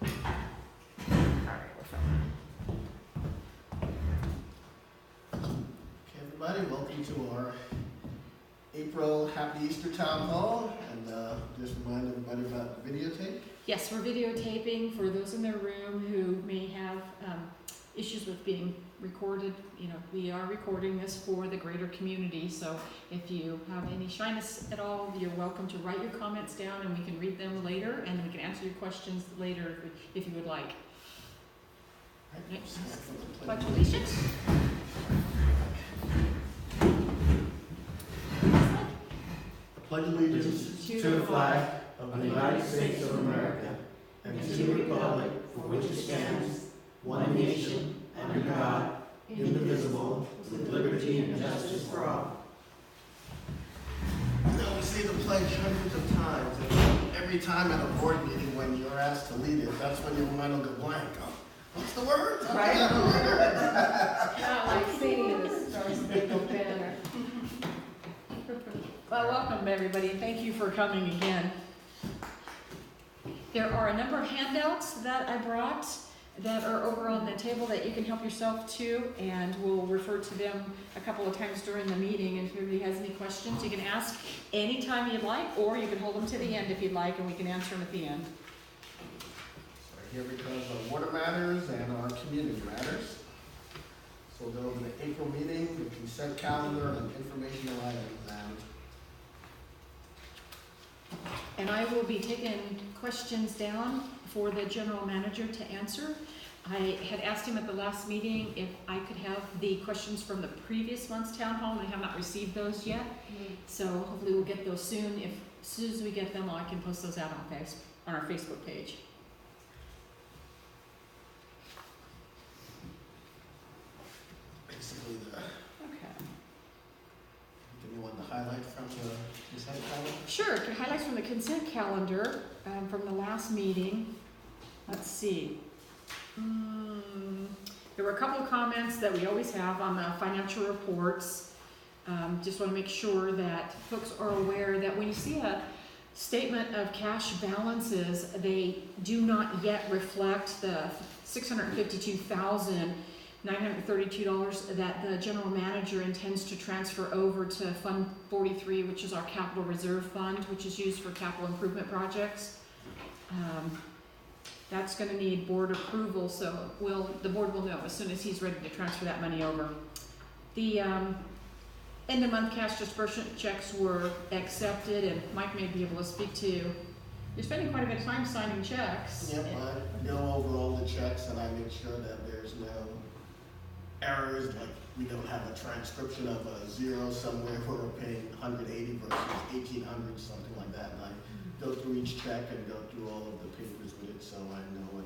Alright, we're filming. Okay, everybody, welcome to our April Happy Easter Town Hall, and just remind everybody about the videotape. Yes, we're videotaping for those in their room who may have issues with being recorded. You know, we are recording this for the greater community, so if you have any shyness at all, you're welcome to write your comments down and we can read them later, and we can answer your questions later if you would like. Right. Pledge allegiance. Pledge allegiance to the flag of the United States of America and to the republic for which it stands, one nation, under God, indivisible, with liberty and justice for all. Now, we say the pledge hundreds of times, and every time at a board meeting when you're asked to lead it, that's when your mind will go blank. Oh, what's the word? Right. Not like singing the Star Spangled Banner. Well, welcome everybody, and thank you for coming again. There are a number of handouts that I brought that are over on the table that you can help yourself to, and we'll refer to them a couple of times during the meeting. And if anybody has any questions, you can ask anytime you'd like, or you can hold them to the end if you'd like, and we can answer them at the end. So we're here because of water matters and our community matters. So we'll go over the April meeting, the consent calendar, and informational items. And I will be taking questions down for the general manager to answer. I had asked him at the last meeting if I could have the questions from the previous month's town hall, and I have not received those yet. So hopefully we'll get those soon. As soon as we get them, I can post those out on our Facebook page. Basically, Okay. give me one to highlight from the consent calendar. Sure, highlights from the consent calendar from the last meeting. Let's see. There were a couple of comments that we always have on the financial reports. Just want to make sure that folks are aware that when you see a statement of cash balances, they do not yet reflect the $652,932 that the general manager intends to transfer over to Fund 43, which is our capital reserve fund, which is used for capital improvement projects. That's going to need board approval, so the board will know as soon as he's ready to transfer that money over. The end of month cash disbursement checks were accepted, and Mike may be able to speak to. You're spending quite a bit of time signing checks. Yep, I go over all the checks and I make sure that there's no errors, like we don't have a transcription of a zero somewhere where we're paying 180 versus 1800, something like that. And I go through each check and go through all of the papers with it, so I know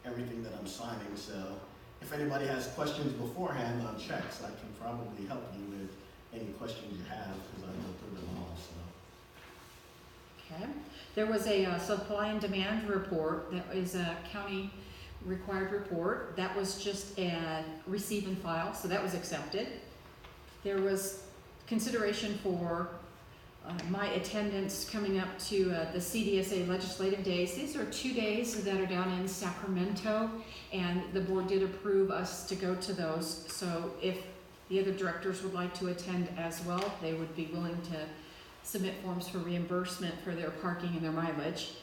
everything that I'm signing. So if anybody has questions beforehand on checks, I can probably help you with any questions you have, because I go through them all. So. Okay. There was a supply and demand report that is a county required report. That was just a receive and file, so that was accepted. There was consideration for my attendance coming up to the CDSA legislative days. These are 2 days that are down in Sacramento, and the board did approve us to go to those. So if the other directors would like to attend as well, they would be willing to submit forms for reimbursement for their parking and their mileage.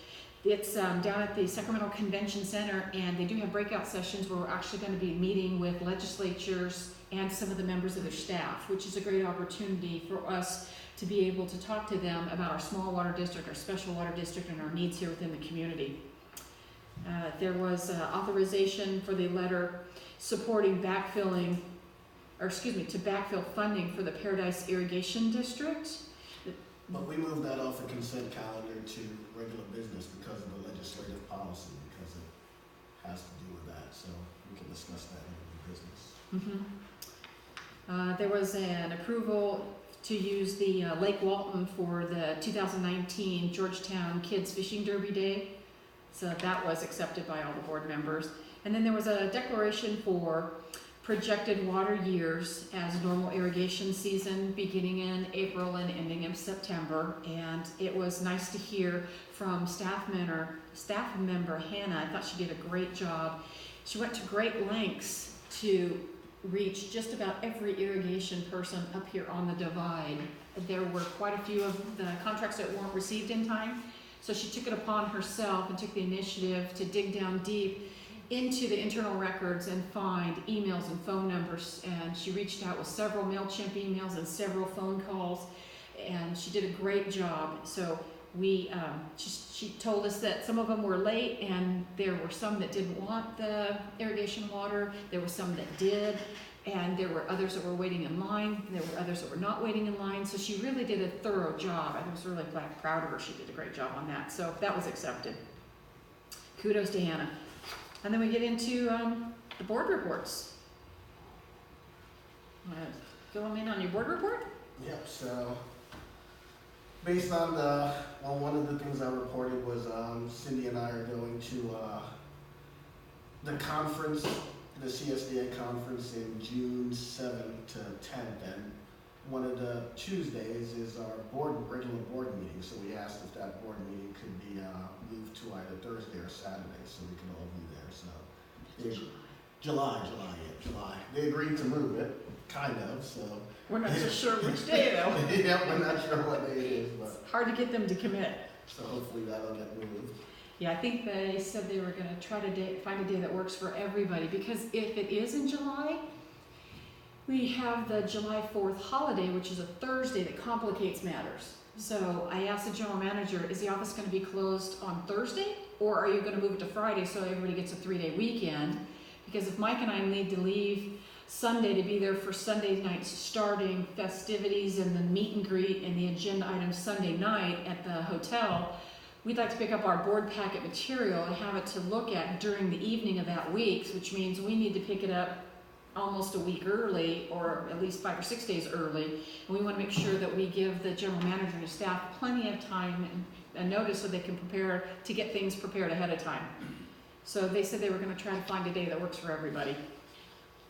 It's down at the Sacramento Convention Center, and they do have breakout sessions where we're actually going to be meeting with legislatures and some of the members of their staff, which is a great opportunity for us to be able to talk to them about our small water district, our special water district, and our needs here within the community. There was authorization for the letter supporting backfill funding for the Paradise Irrigation District. But we moved that off the consent calendar to regular business because of the legislative policy, because it has to do with that. So we can discuss that in the business. There was an approval to use the Lake Walton for the 2019 Georgetown Kids Fishing Derby Day. So that was accepted by all the board members. And then there was a declaration for projected water years as normal irrigation season beginning in April and ending in September. And it was nice to hear from staff member Hannah. I thought she did a great job. She went to great lengths to reach just about every irrigation person up here on the divide. There were quite a few of the contracts that weren't received in time, so she took it upon herself and took the initiative to dig down deep into the internal records and find emails and phone numbers. And she reached out with several MailChimp emails and several phone calls, and she did a great job. So she told us that some of them were late, and there were some that didn't want the irrigation water. There were some that did, and there were others that were waiting in line. There were others that were not waiting in line. So she really did a thorough job. I was really proud of her. She did a great job on that. So that was accepted. Kudos to Hannah. And then we get into the board reports. Fill them in on your board report? Yep, so based on one of the things I reported was Cindy and I are going to the conference, the CSDA conference in June 7th to 10th, and one of the Tuesdays is our regular board meeting, so we asked if that board meeting could be moved to either Thursday or Saturday, so we could all be there. So July. They agreed to move it, kind of, so. We're not so sure which day though. Yeah, we're not sure what day it is, but. It's hard to get them to commit. So hopefully that'll get moved. Yeah, I think they said they were gonna try to find a day that works for everybody, because if it is in July, we have the July 4th holiday, which is a Thursday, that complicates matters. So I asked the general manager, is the office gonna be closed on Thursday? Or are you gonna move it to Friday so everybody gets a 3-day weekend? Because if Mike and I need to leave Sunday to be there for Sunday night's starting festivities and the meet and greet and the agenda items Sunday night at the hotel, we'd like to pick up our board packet material and have it to look at during the evening of that week, which means we need to pick it up almost a week early, or at least 5 or 6 days early. And we want to make sure that we give the general manager and his staff plenty of time and notice so they can prepare to get things prepared ahead of time. So they said they were going to try to find a day that works for everybody.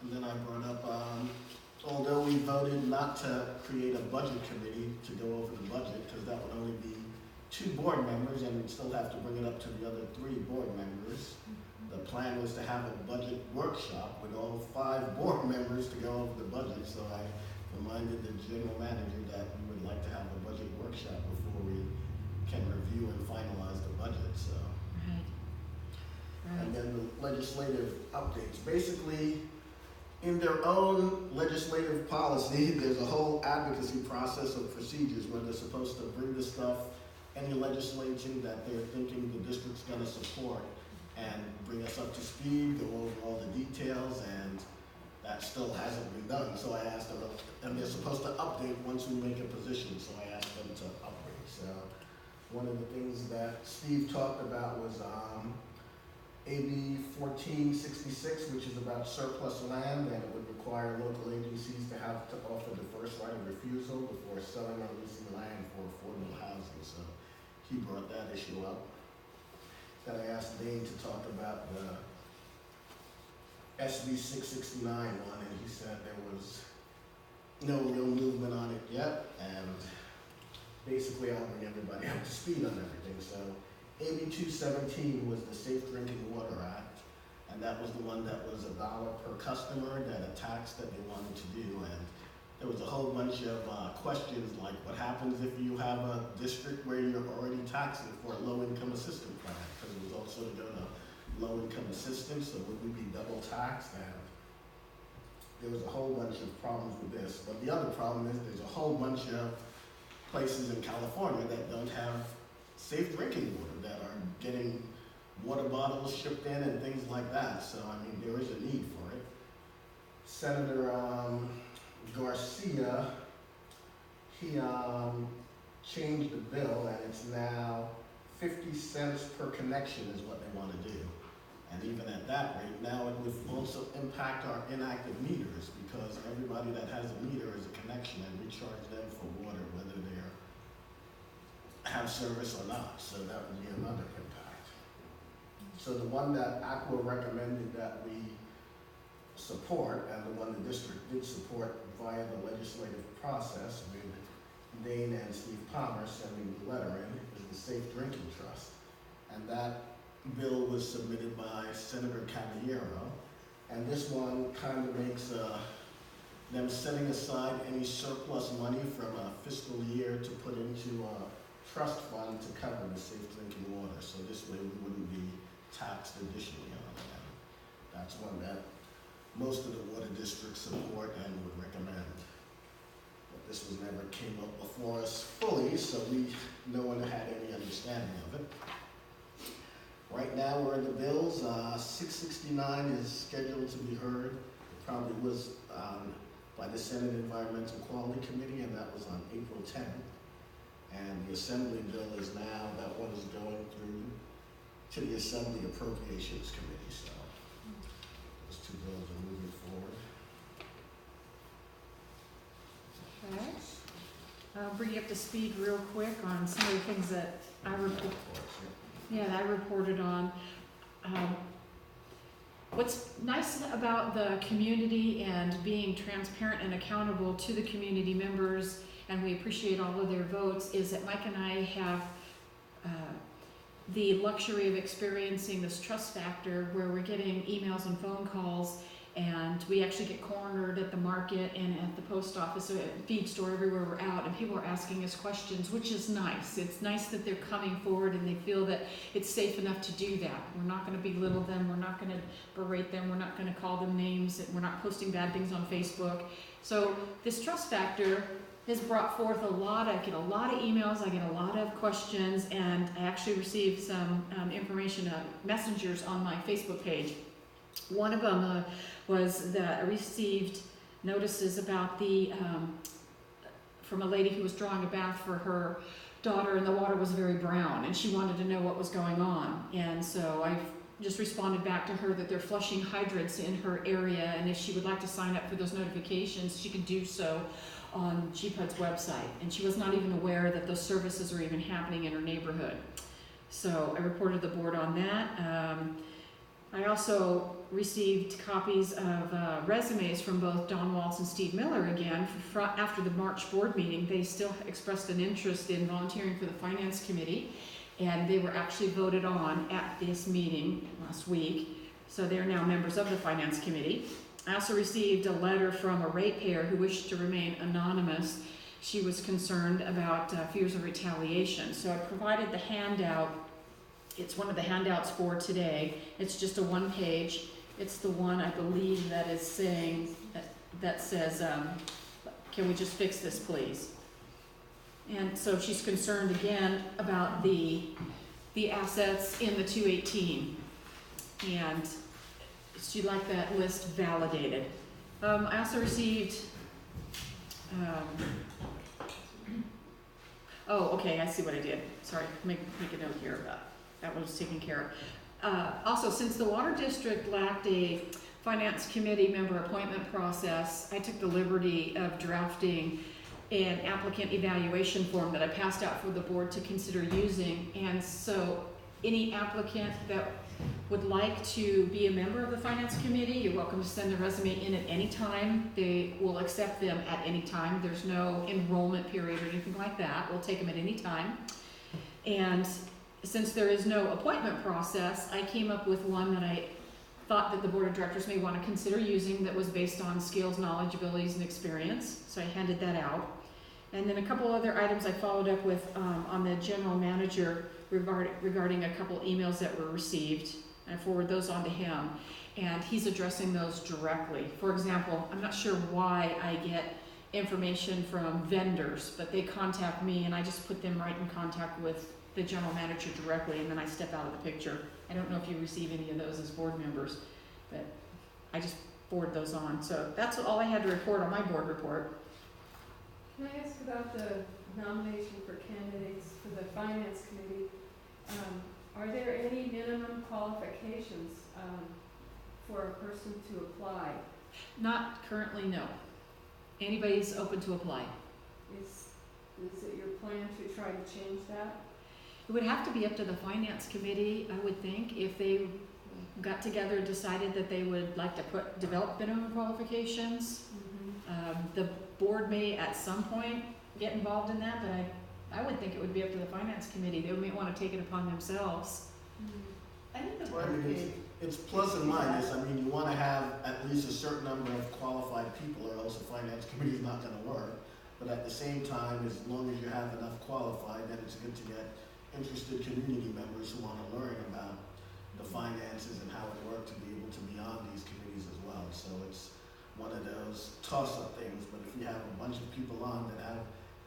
And then I brought up, although we voted not to create a budget committee to go over the budget, because that would only be 2 board members, and we'd still have to bring it up to the other 3 board members. The plan was to have a budget workshop with all 5 board members to go over the budget, so I reminded the general manager that we would like to have a budget workshop before we can review and finalize the budget, so. Right. And then the legislative updates. Basically, in their own legislative policy, there's a whole advocacy process of procedures where they're supposed to bring the stuff, any legislation that they're thinking the district's gonna support, and bring us up to speed, go over all the details, and that still hasn't been done. So I asked them, and they're supposed to update once we make a position, so I asked them to update. So one of the things that Steve talked about was AB 1466, which is about surplus land, and it would require local agencies to have to offer the first right of refusal before selling or leasing land for affordable housing. So he brought that issue up. Then I asked Dane to talk about the SB 669 one, and he said there was no real movement on it yet, and basically I'll bring everybody up to speed on everything. So AB 217 was the Safe Drinking Water Act, and that was the one that was $1 per customer, that a tax that they wanted to do, and there was a whole bunch of questions like what happens if you have a district where you're already taxing for a low-income assistance plan, because it was also to go to low-income assistance, so would we be double taxed? And there was a whole bunch of problems with this, but the other problem is there's a whole bunch of places in California that don't have safe drinking water, that are getting water bottles shipped in and things like that. So, I mean, there is a need for it. Senator Garcia, he changed the bill, and it's now 50 cents per connection is what they want to do. And even at that rate, now it would also impact our inactive meters, because everybody that has a meter is a connection, and we charge them for water whether they have service or not. So that would be another impact. So the one that Aqua recommended that we support, and the one the district did support via the legislative process with Dane and Steve Palmer sending the letter in, is the Safe Drinking Trust. And that bill was submitted by Senator Caballero. And this one kind of makes them setting aside any surplus money from a fiscal year to put into a trust fund to cover the safe drinking water. So this way we wouldn't be taxed additionally on that. That's one that most of the water districts support and would recommend. But this was never came up before us fully, so no one had any understanding of it. Right now we're in the bills. 669 is scheduled to be heard. It probably was by the Senate Environmental Quality Committee, and that was on April 10th. And the Assembly bill is now, that one is going through to the Assembly Appropriations Committee. So those two bills are moving forward. Okay. I'll bring you up to speed real quick on some of the things that I reported on. What's nice about the community and being transparent and accountable to the community members, and we appreciate all of their votes, is that Mike and I have the luxury of experiencing this trust factor where we're getting emails and phone calls, and we actually get cornered at the market and at the post office, feed store, everywhere we're out, and people are asking us questions, which is nice. It's nice that they're coming forward and they feel that it's safe enough to do that. We're not going to belittle them, we're not going to berate them, we're not going to call them names, we're not posting bad things on Facebook. So this trust factor has brought forth I get a lot of emails, I get a lot of questions, and I actually received some information, messengers on my Facebook page. One of them was that I received notices about from a lady who was drawing a bath for her daughter, and the water was very brown, and she wanted to know what was going on. And so I just responded back to her that they're flushing hydrants in her area, and if she would like to sign up for those notifications, she can do so on GPUD's website. And she was not even aware that those services are even happening in her neighborhood. So I reported the board on that. I also received copies of resumes from both Don Waltz and Steve Miller again. After the March board meeting, they still expressed an interest in volunteering for the Finance Committee, and they were actually voted on at this meeting last week. So they're now members of the Finance Committee. I also received a letter from a ratepayer who wished to remain anonymous. She was concerned about fears of retaliation. So I provided the handout. It's one of the handouts for today. It's just a one page. It's the one, I believe, that is saying, that says, can we just fix this, please? And so she's concerned again about the assets in the 218. And she'd like that list validated. I also received, oh, okay, I see what I did. Sorry, make a note here about that one was taken care of. Also, since the Water District lacked a Finance Committee member appointment process, I took the liberty of drafting an applicant evaluation form that I passed out for the board to consider using. And so any applicant that would like to be a member of the Finance Committee, you're welcome to send a resume in at any time. They will accept them at any time. There's no enrollment period or anything like that. We'll take them at any time. And since there is no appointment process, I came up with one that I thought that the board of directors may want to consider using that was based on skills, knowledge, abilities, and experience. So I handed that out. And then a couple other items I followed up with on the general manager regarding a couple emails that were received. And I forwarded those on to him. And he's addressing those directly. For example, I'm not sure why I get information from vendors, but they contact me and I just put them right in contact with the general manager directly, and then I step out of the picture. I don't know if you receive any of those as board members, but I just forward those on. So that's all I had to report on my board report. Can I ask about the nomination for candidates for the Finance Committee? Are there any minimum qualifications for a person to apply? Not currently, no. Anybody's open to apply. Is it your plan to try to change that? It would have to be up to the Finance Committee, I would think, if they got together, decided that they would like to develop minimum qualifications. The board may at some point get involved in that, but I would think it would be up to the finance committee. They may want to take it upon themselves. I think the I board mean, could, it's plus and minus. I mean, you wanna have at least a certain number of qualified people, or else the finance committee is not gonna work. But at the same time, as long as you have enough qualified, then it's good to get interested community members who wanna learn about the finances and how it works to be able to be on these committees as well. So it's one of those toss-up things, but if you have a bunch of people on that have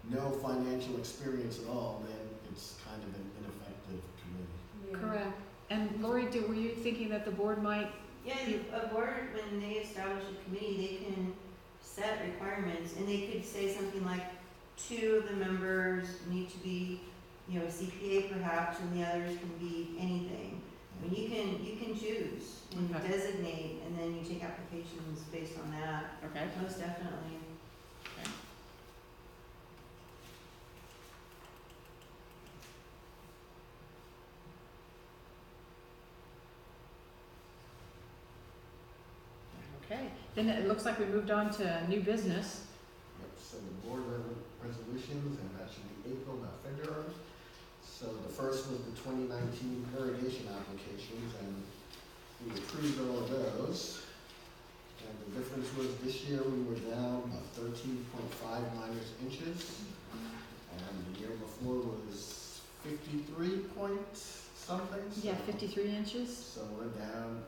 no financial experience at all, then it's kind of an ineffective committee. Yeah. Correct. And Lori, were you thinking that the board might, yeah, a board, when they establish a committee, they can set requirements, and they could say something like, 2 of the members need to be, you know, CPA perhaps, and the others can be anything. I mean, you can choose and Okay. designate, and then you take applications based on that, okay, most definitely. okay. Then it looks like we moved on to new business. Yep, so the board resolutions, and that should be April, not February. So the first was the 2019 irrigation applications, and we approved all of those. And the difference was this year we were down about 13.5 minus inches, and the year before was 53 point something. Yeah, so- 53 inches. So we're down.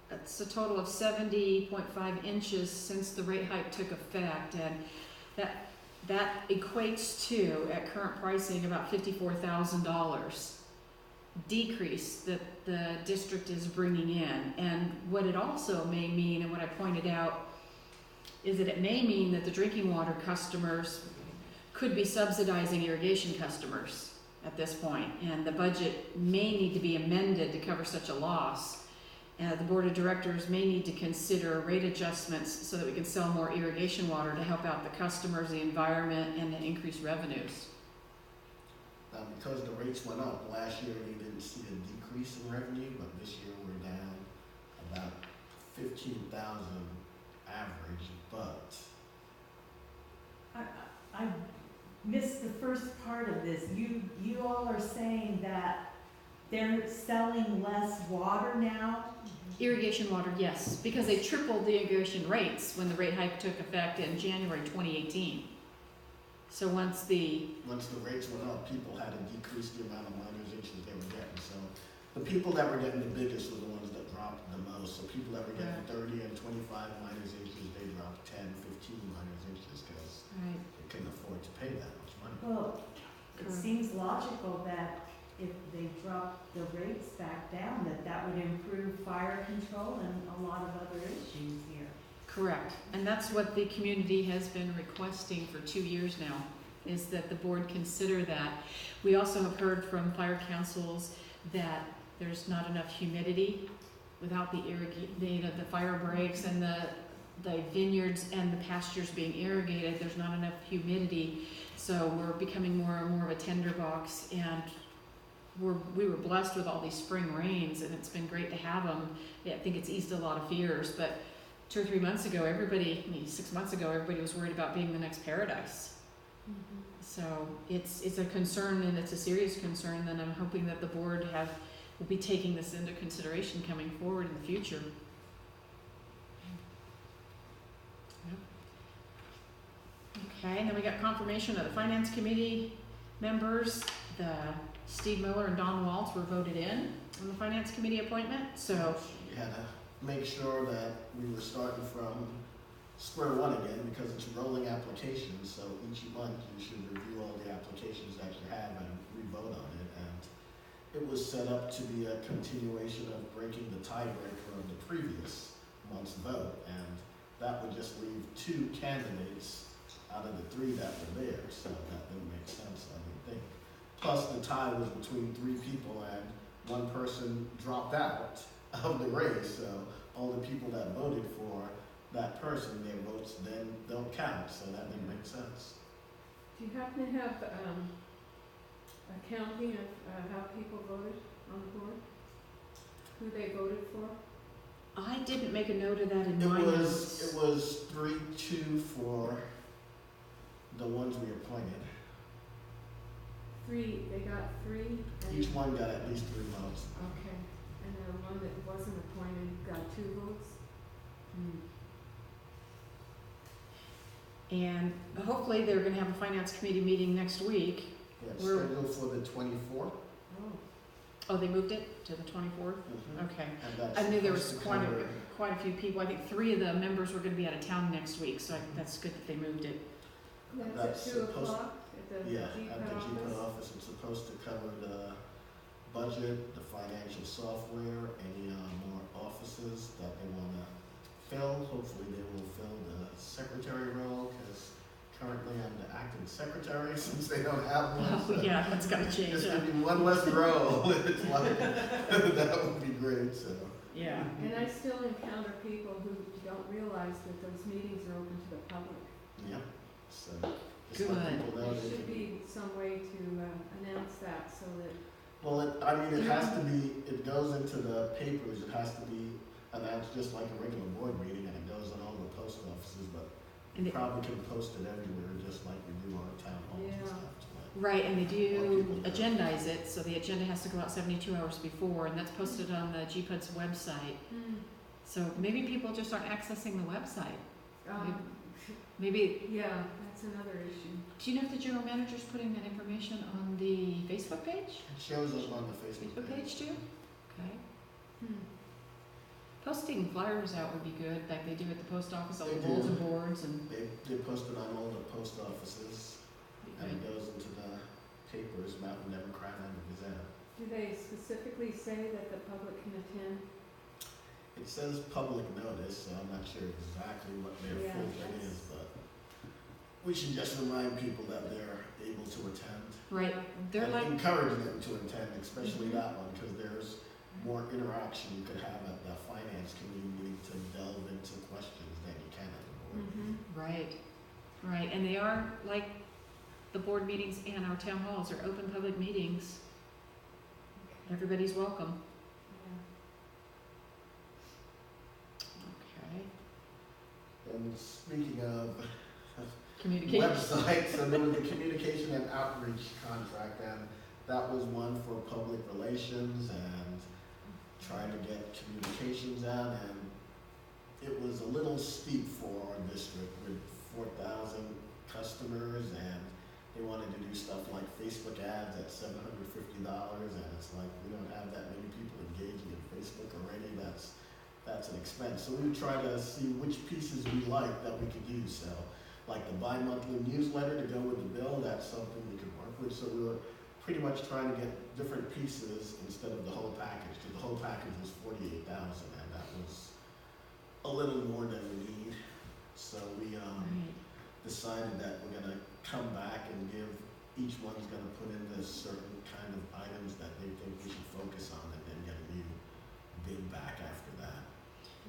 That's a total of 70.5 inches since the rate hike took effect, and that equates to, at current pricing, about $54,000 decrease that the district is bringing in. And what it also may mean, and what I pointed out, is that it may mean that the drinking water customers could be subsidizing irrigation customers at this point, and the budget may need to be amended to cover such a loss. The board of directors may need to consider rate adjustments so that we can sell more irrigation water to help out the customers, the environment, and the increased revenues. Because the rates went up, last year we didn't see a decrease in revenue, but this year we're down about 15,000 average, but I missed the first part of this. You all are saying that they're selling less water now? Irrigation water, yes, because they tripled the irrigation rates when the rate hike took effect in January 2018. So once the rates went up, people had to decrease the amount of minus inches they were getting. So the people that were getting the biggest were the ones that dropped the most. So people that were getting 30 and 25 minus inches, they dropped 10, 15 minus inches because right. they couldn't afford to pay that much money. Well, it Correct. seems logical that if they drop the rates back down, that would improve fire control and a lot of other issues here. Correct, and that's what the community has been requesting for 2 years now, is that the board consider that. We also have heard from fire councils that there's not enough humidity without the fire breaks and the vineyards and the pastures being irrigated. There's not enough humidity, so we're becoming more and more of a tinderbox, and we were blessed with all these spring rains, and it's been great to have them. Yeah, I think it's eased a lot of fears, but 2 or 3 months ago, 6 months ago, everybody was worried about being the next paradise. So it's a concern, and it's a serious concern, and I'm hoping that the board will be taking this into consideration coming forward in the future. Yep. Okay, and then we got confirmation of the finance committee members. Steve Miller and Don Waltz were voted in on the finance committee appointment, so. We had to make sure that we were starting from square one again because it's rolling applications. So each month you should review all the applications that you have and re-vote on it. And it was set up to be a continuation of breaking the tiebreaker of the previous month's vote. And that would just leave 2 candidates out of the 3 that were there. So that didn't make sense, I didn't think. Plus the tie was between 3 people and 1 person dropped out of the race, so all the people that voted for that person, their votes then don't count, so that didn't make sense. Do you happen to have, a counting of, how people voted on the board? who they voted for? I didn't make a note of that in It my was, notes. it was 3-2 for the ones we appointed. They got three, and, Each one got at least 3 votes. okay, and the one that wasn't appointed got 2 votes? And hopefully they're gonna have a finance committee meeting next week. Yeah, it's We're- scheduled for the 24th. Oh, Oh, they moved it to the 24th? Okay. And that's I knew there was supposed to cover- quite a few people. I think 3 of the members were gonna be out of town next week, so that's good that they moved it. that's That's at 2 supposed- o'clock at the Yeah, GPUD at the GPUD office? office, it's supposed to cover the budget, the financial software, any more offices that they wanna fill. Hopefully they will fill the secretary role, cause currently I'm the acting secretary since they don't have one. Oh, so yeah, that's gotta change, Just yeah. give me one less role, it's like, that would be great, so. Yeah. And I still encounter people who don't realize that those meetings are open to the public. Yep, so just let Good. people know There they should can. be some way to announce that so that, Well, it has to be, it goes into the papers, it has to be announced just like a regular board meeting, and it goes on all the post offices, but And you it- probably can post it everywhere, just like we do our town halls and Yeah. stuff. so that- Right, and they do people know. agendize it, so the agenda has to go out 72 hours before, and that's posted on the GPUD's website. So maybe people just aren't accessing the website. Maybe, yeah, that's another issue. do you know if the general manager's putting that information on the Facebook page? It shows up on the Facebook Facebook page. page too? Okay. Hmm. Posting flyers out would be good, like they do at the post office, all the They bulletin do. boards and. They post it on all the post offices, be and good. it goes into the papers, Mountain Democrat and the Gazette. Do they specifically say that the public can attend? It says public notice, so I'm not sure exactly what their Yeah, full thing that's- is, but we should just remind people that they're able to attend. Right, they're And like, encourage them to attend, especially Mhm. that one, because there's more interaction you could have at the finance committee meeting to delve into questions than you can at the board. right, right, and they are like the board meetings and our town halls are open public meetings. Everybody's welcome. Okay. And speaking of Communication. websites, so there was the communication and outreach contract, and that was one for public relations and trying to get communications out, and it was a little steep for our district with 4,000 customers, and they wanted to do stuff like Facebook ads at $750, and it's like, we don't have that many people engaging in Facebook already, that's an expense. So we try to see which pieces we like that we could use, so like the bi-monthly newsletter to go with the bill, that's something we could work with, so we were pretty much trying to get different pieces instead of the whole package, because the whole package was $48,000, and that was a little more than we need. So we Right. decided that we're gonna come back and give, each one's gonna put in this certain kind of items that they think we should focus on, and then get a new bid back after that.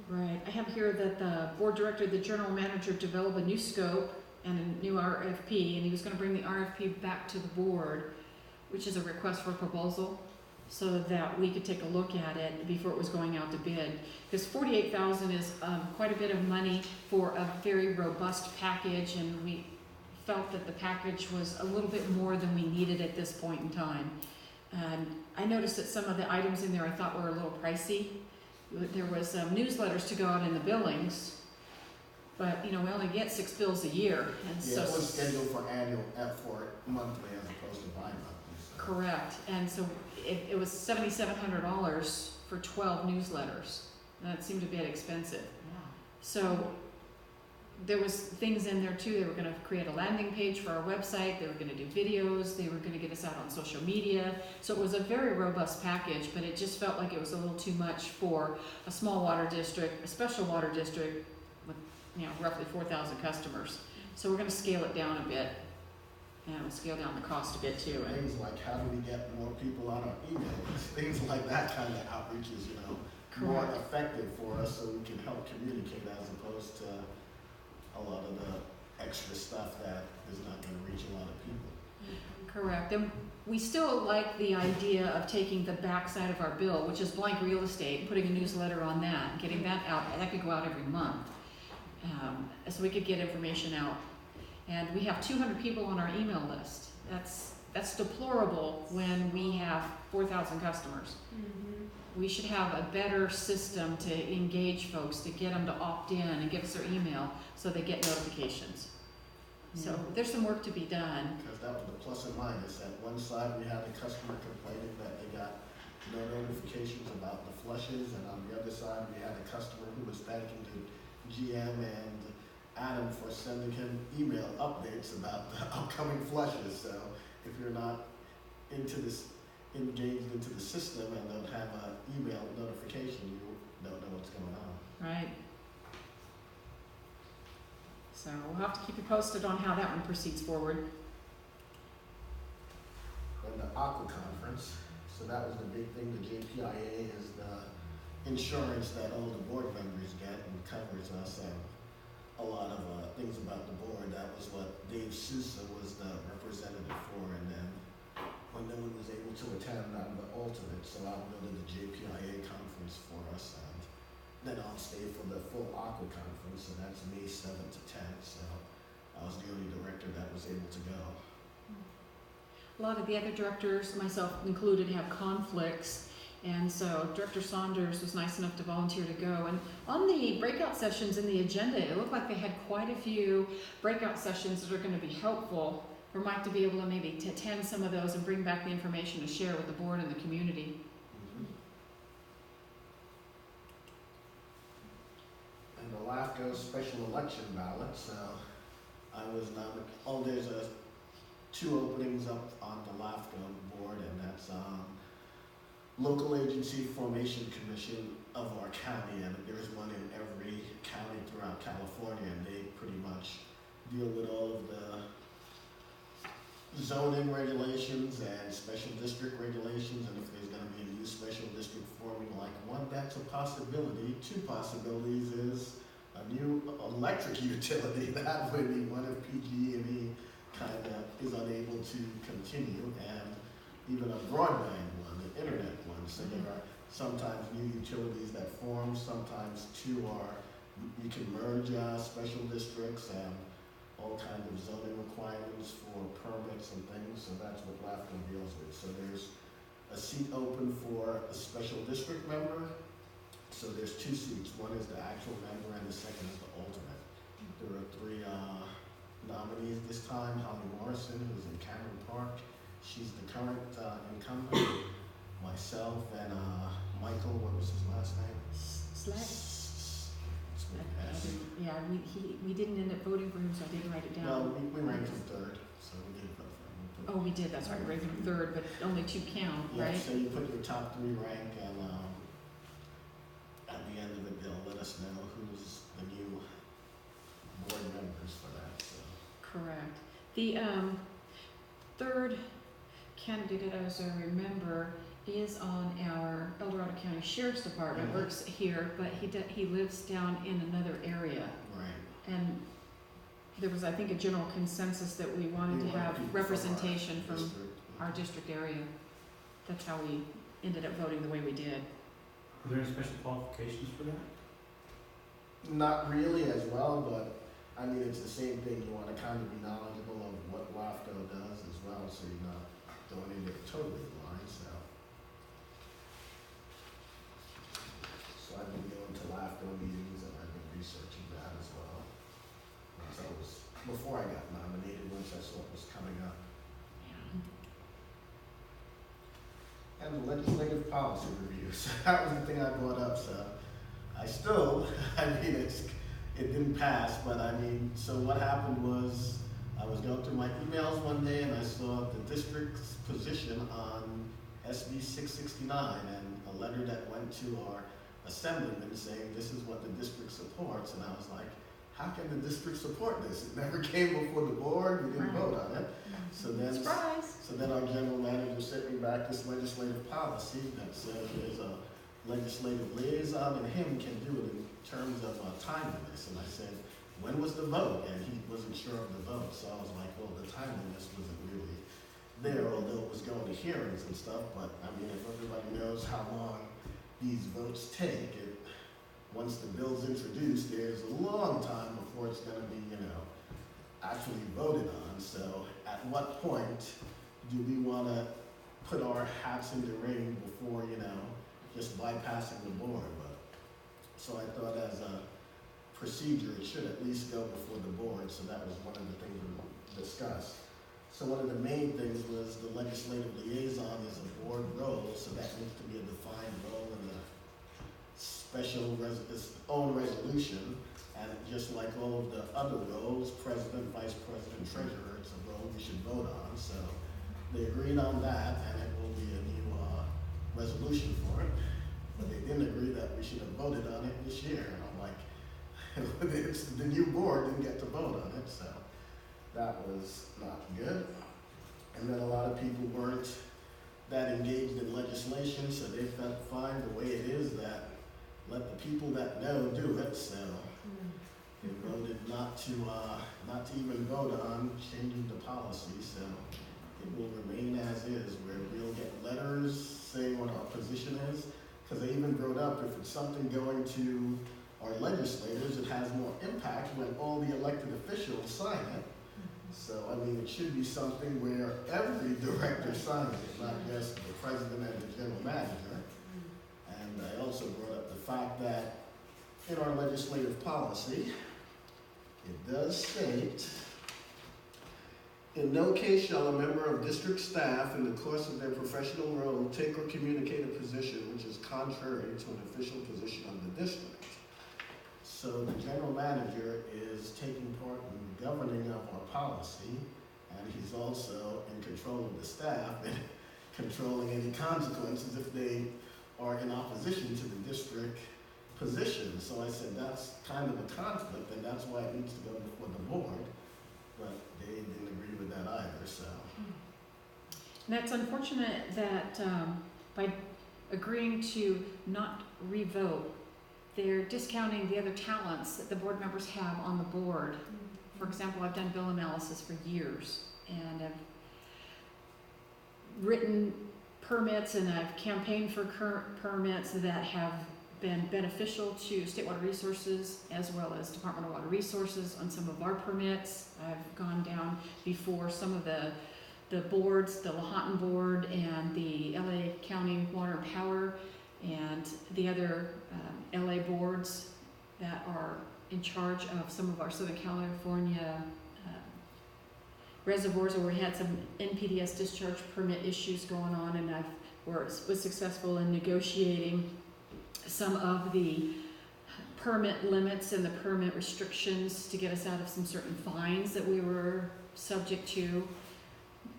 Right, I have here that the board director, the general manager develop a new scope and a new RFP, and he was gonna bring the RFP back to the board, which is a request for proposal, so that we could take a look at it before it was going out to bid. Because 48,000 is quite a bit of money for a very robust package, and we felt that the package was a little bit more than we needed at this point in time. And I noticed that some of the items in there I thought were a little pricey. There was newsletters to go out in the billings, but we only get 6 bills a year, and Yeah, so. it was scheduled for for monthly as opposed to bi-monthly, so. Correct, and so it was $7,700 for 12 newsletters. That seemed a bit expensive. So there was things in there too. They were gonna create a landing page for our website, they were gonna do videos, they were gonna get us out on social media. So it was a very robust package, but it just felt like it was a little too much for a small water district, a special water district with, roughly 4,000 customers. So we're gonna scale it down a bit, and we'll scale down the cost a bit too. And Things like how do we get more people on our emails, things like that kind of outreach is, more Correct. effective for us, so we can help communicate as opposed to a lot of the extra stuff that is not gonna reach a lot of people. Correct, and we still like the idea of taking the backside of our bill, which is blank real estate, and putting a newsletter on that, and getting that out, that could go out every month. So we could get information out. And we have 200 people on our email list. That's deplorable when we have 4,000 customers. We should have a better system to engage folks, to get them to opt in and give us their email so they get notifications. So there's some work to be done. Because that was the plus and minus. At one side, we had a customer complaining that they got no notifications about the flushes, and on the other side, we had a customer who was thanking the GM and Adam for sending him email updates about the upcoming flushes. So if you're not engaged into the system and don't have an email notification, you don't know what's going on. Right. So we'll have to keep you posted on how that one proceeds forward. And the Aqua Conference, so that was the big thing. The JPIA is the insurance that all the board members get and covers us and a lot of things about the board. That was what Dave Sousa was the representative for, and then when no one was able to attend, I'm the alternate, so I'll go to the JPIA conference for us, and then I'll stay for the full Aqua Conference, and that's May 7th to 10th, so I was the only director that was able to go. A lot of the other directors, myself included, have conflicts, and so Director Saunders was nice enough to volunteer to go. And on the breakout sessions in the agenda, it looked like they had quite a few breakout sessions that are going to be helpful for Mike to be able to maybe to attend some of those and bring back the information to share with the board and the community. And the LAFCO special election ballot, so I was nominated. There's 2 openings up on the LAFCO board, and that's Local Agency Formation Commission of our county, and there's one in every county throughout California, and they pretty much deal with all of the zoning regulations and special district regulations, and if there's going to be a new special district forming, like one, that's a possibility. 2 possibilities is a new electric utility. That would be one if PG&E kind of is unable to continue, and even a broadband one, an internet one. So there are sometimes new utilities that form, sometimes 2 are, you can merge special districts and all kinds of zoning requirements for permits and things, so that's what LAFCO deals with. So there's a seat open for a special district member. So there's 2 seats. One is the actual member and the second is the alternate. There are 3 nominees this time. Holly Morrison, who's in Cameron Park. She's the current incumbent. Myself and Michael, what was his last name? Yeah, we didn't end up voting for him, so I didn't write it down. Well, we ranked him 3rd, so we did vote for him. Oh, we did, that's right, we ranked him 3rd, but only 2 count, Yeah, right? so you put your top 3 rank, and at the end of it, they'll let us know who's the new board members for that, so. Correct. The 3rd candidate, as I remember, is on our El Dorado County Sheriff's Department, works here, but he lives down in another area. Right. And there was, I think, a general consensus that we wanted to have representation from our district area. That's how we ended up voting the way we did. Are there any special qualifications for that? Not really as well, but I mean, it's the same thing. You want to kind of be knowledgeable of what LAFCO does as well, so you're not going into it totally blind, so. So I've been going to LAFCO meetings and I've been researching that as well. So it was before I got nominated, once I saw it was coming up. And the legislative policy reviews. That was the thing I brought up, so I still, it didn't pass, but I mean, so what happened was I was going through my emails one day and I saw the district's position on SB 669 and a letter that went to our assemblyman saying this is what the district supports, and I was like, how can the district support this? It never came before the board, we didn't vote on it. So then our general manager sent me back this legislative policy that says there's a legislative liaison and him can do it in terms of timeliness. And I said, when was the vote? And he wasn't sure of the vote. So I was like, well, the timeliness wasn't really there, although it was going to hearings and stuff, but I mean, if everybody knows how long these votes take, once the bill's introduced, there's a long time before it's gonna be, actually voted on. So at what point do we wanna put our hats in the ring before, just bypassing the board? But, so I thought as a procedure, it should at least go before the board, so that was one of the things we discussed. So one of the main things was the legislative liaison is a board role, so that needs to be a defined role in the its own resolution. And just like all of the other roles, president, vice president, treasurer, it's a role we should vote on. So they agreed on that, and it will be a new resolution for it. But they didn't agree that we should have voted on it this year. And I'm like, it's the new board didn't get to vote on it, so that was not good. And then a lot of people weren't that engaged in legislation, so they felt fine the way it is, that let the people that know do it. So they voted not to even vote on changing the policy. So it will remain as is, where we'll get letters saying what our position is. Because they even brought up, if it's something going to our legislators, it has more impact when all the elected officials sign it. So, I mean, it should be something where every director signs it, not just the president and the general manager. And I also brought up the fact that in our legislative policy, it does state, in no case shall a member of district staff in the course of their professional role take or communicate a position which is contrary to an official position of the district. So the general manager is taking part in governing of our policy, and he's also in control of the staff and controlling any consequences if they are in opposition to the district position. So I said that's kind of a conflict, and that's why it needs to go before the board. But they didn't agree with that either, so. That's unfortunate that by agreeing to not revote, they're discounting the other talents that the board members have on the board. For example, I've done bill analysis for years, and I've written permits and I've campaigned for current permits that have been beneficial to State Water Resources as well as Department of Water Resources on some of our permits. I've gone down before some of the boards, the Lahontan Board and the LA County Water and Power and the other LA boards that are in charge of some of our Southern California reservoirs where we had some NPDES discharge permit issues going on, and I was successful in negotiating some of the permit limits and the permit restrictions to get us out of some certain fines that we were subject to.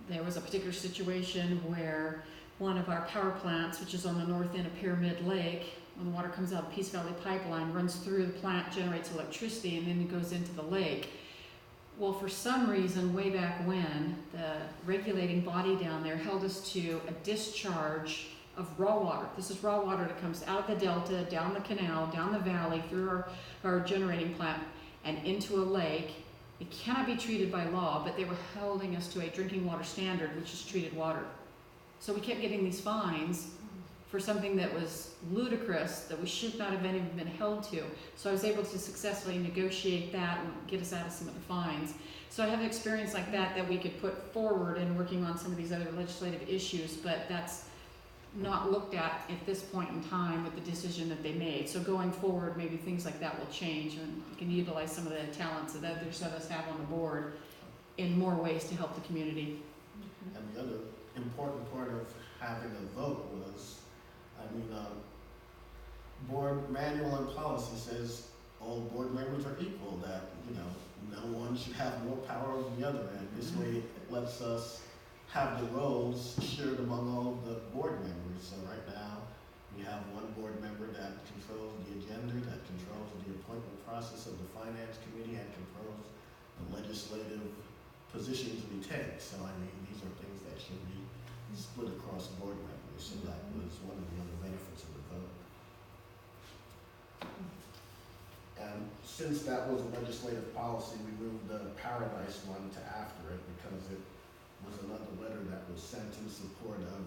There was a particular situation where one of our power plants, which is on the north end of Pyramid Lake, when the water comes out of Peace Valley Pipeline, runs through the plant, generates electricity, and then it goes into the lake. Well, for some reason, way back when, the regulating body down there held us to a discharge of raw water. This is raw water that comes out of the delta, down the canal, down the valley, through our generating plant, and into a lake. It cannot be treated by law, but they were holding us to a drinking water standard, which is treated water. So we kept getting these fines for something that was ludicrous, that we should not have even been held to. So I was able to successfully negotiate that and get us out of some of the fines. So I have an experience like that we could put forward in working on some of these other legislative issues, but that's not looked at this point in time with the decision that they made. So going forward, maybe things like that will change, and we can utilize some of the talents that others of us have on the board in more ways to help the community. And the other important part of having a vote was, board manual and policy says all board members are equal, that, no one should have more power over the other, and this way it lets us have the roles shared among all the board members. So right now, we have one board member that controls the agenda, that controls the appointment process of the finance committee, and controls the legislative positions we take. So these are things that should be split across board members. So that was one of the other benefits of the vote. And since that was a legislative policy, we moved the Paradise one to after it because it was another letter that was sent in support of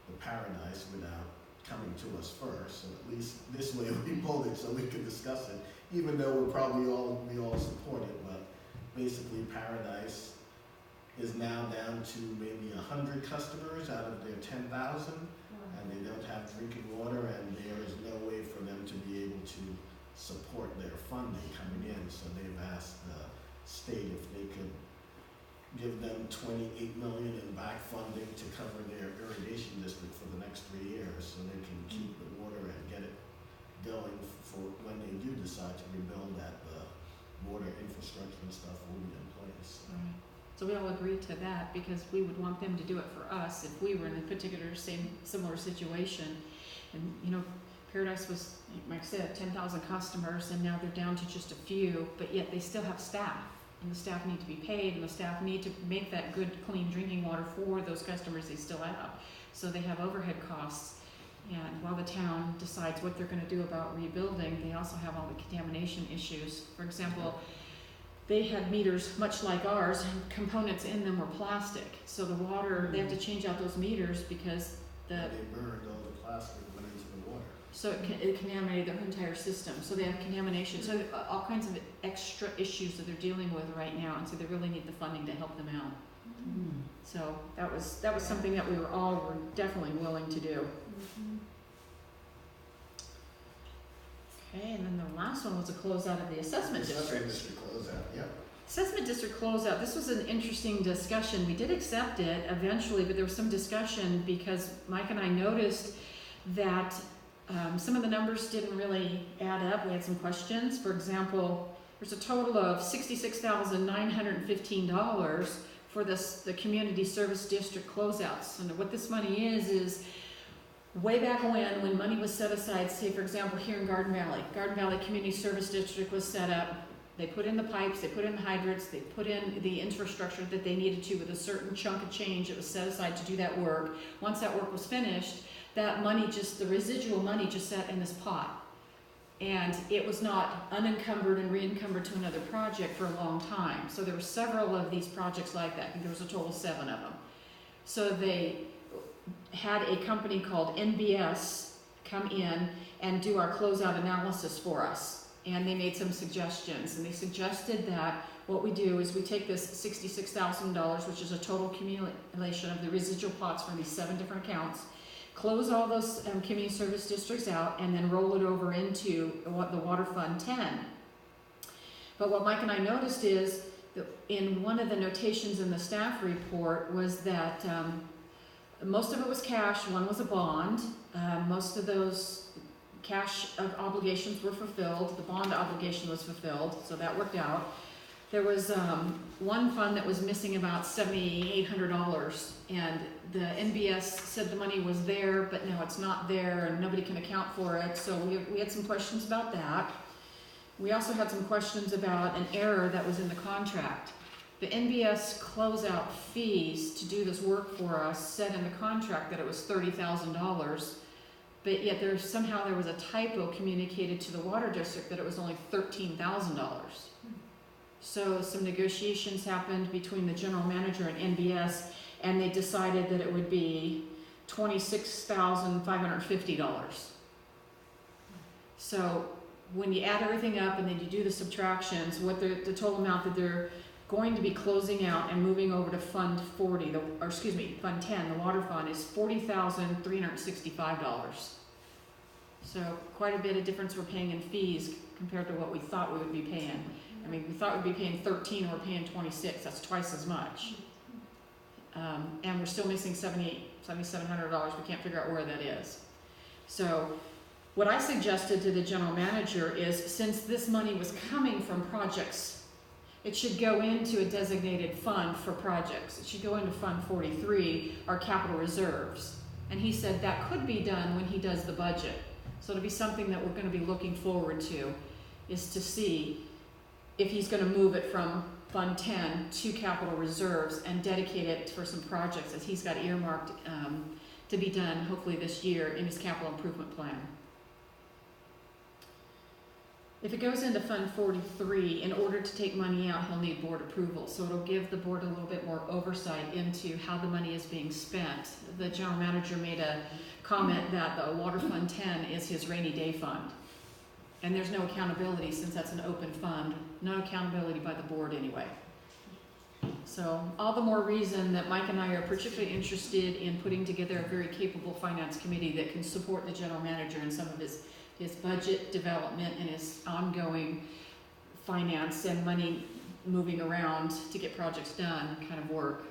the Paradise without coming to us first. So at least this way we pulled it so we could discuss it, even though we all support it. But basically, Paradise is now down to maybe 100 customers out of their 10,000, and they don't have drinking water, and there is no way for them to be able to support their funding coming in. So they've asked the state if they could give them $28 million in back funding to cover their irrigation district for the next 3 years, so they can keep the water and get it going for when they do decide to rebuild that the water infrastructure and stuff will be in place. Right. So we all agreed to that because we would want them to do it for us if we were in a particular similar situation. And you know, Paradise was, like I said, 10,000 customers, and now they're down to just a few, but yet they still have staff. And the staff need to be paid, and the staff need to make that good, clean drinking water for those customers they still have. So they have overhead costs. And while the town decides what they're gonna do about rebuilding, they also have all the contamination issues. For example, they had meters much like ours, and components in them were plastic. So the water, they have to change out those meters because They burned all the plastic that went into the water. so it contaminated their entire system. So they have contamination. So all kinds of extra issues that they're dealing with right now, and so they really need the funding to help them out. So that was something that we were definitely willing to do. Okay, and then the last one was a closeout of the assessment district. District closeout, yep. Assessment district closeout, this was an interesting discussion. We did accept it eventually, but there was some discussion because Mike and I noticed that some of the numbers didn't really add up. We had some questions. For example, there's a total of $66,915 for the community service district closeouts. And what this money is way back when money was set aside, say for example here in Garden Valley Community Service District was set up. They put in the pipes, they put in the hydrants, they put in the infrastructure that they needed to with a certain chunk of change that was set aside to do that work. Once that work was finished, that money the residual money just sat in this pot. And it was not unencumbered and re-encumbered to another project for a long time. So there were several of these projects like that. I think there was a total of 7 of them. So they had a company called NBS come in and do our closeout analysis for us. And they made some suggestions. And they suggested that what we do is we take this $66,000, which is a total accumulation of the residual pots from these 7 different accounts, close all those community service districts out, and then roll it over into the Water Fund 10. But what Mike and I noticed is that in one of the notations in the staff report was that most of it was cash, one was a bond. Most of those cash obligations were fulfilled. The bond obligation was fulfilled, so that worked out. There was one fund that was missing about $7,800, and the NBS said the money was there, but now it's not there, and nobody can account for it. So we had some questions about that. We also had some questions about an error that was in the contract. The NBS closeout fees to do this work for us said in the contract that it was $30,000, but yet somehow there was a typo communicated to the water district that it was only $13,000. So some negotiations happened between the general manager and NBS, and they decided that it would be $26,550. So when you add everything up and then you do the subtractions, what the total amount that they're going to be closing out and moving over to Fund 40, Fund 10, the water fund, is $40,365. So quite a bit of difference we're paying in fees compared to what we thought we would be paying. I mean, we thought we'd be paying 13, we're paying 26, that's twice as much. And we're still missing $7,700, we can't figure out where that is. So what I suggested to the general manager is, since this money was coming from projects, it should go into a designated fund for projects. It should go into Fund 43, our capital reserves. And he said that could be done when he does the budget. So it'll be something that we're going to be looking forward to, is to see if he's going to move it from Fund 10 to capital reserves and dedicate it for some projects that he's got earmarked to be done hopefully this year in his capital improvement plan. If it goes into Fund 43, in order to take money out, he'll need board approval. So it'll give the board a little bit more oversight into how the money is being spent. The general manager made a comment that the Water Fund 10 is his rainy day fund. And there's no accountability since that's an open fund. No accountability by the board anyway. So all the more reason that Mike and I are particularly interested in putting together a very capable finance committee that can support the general manager in some of his budget development and his ongoing finance and money moving around to get projects done kind of work.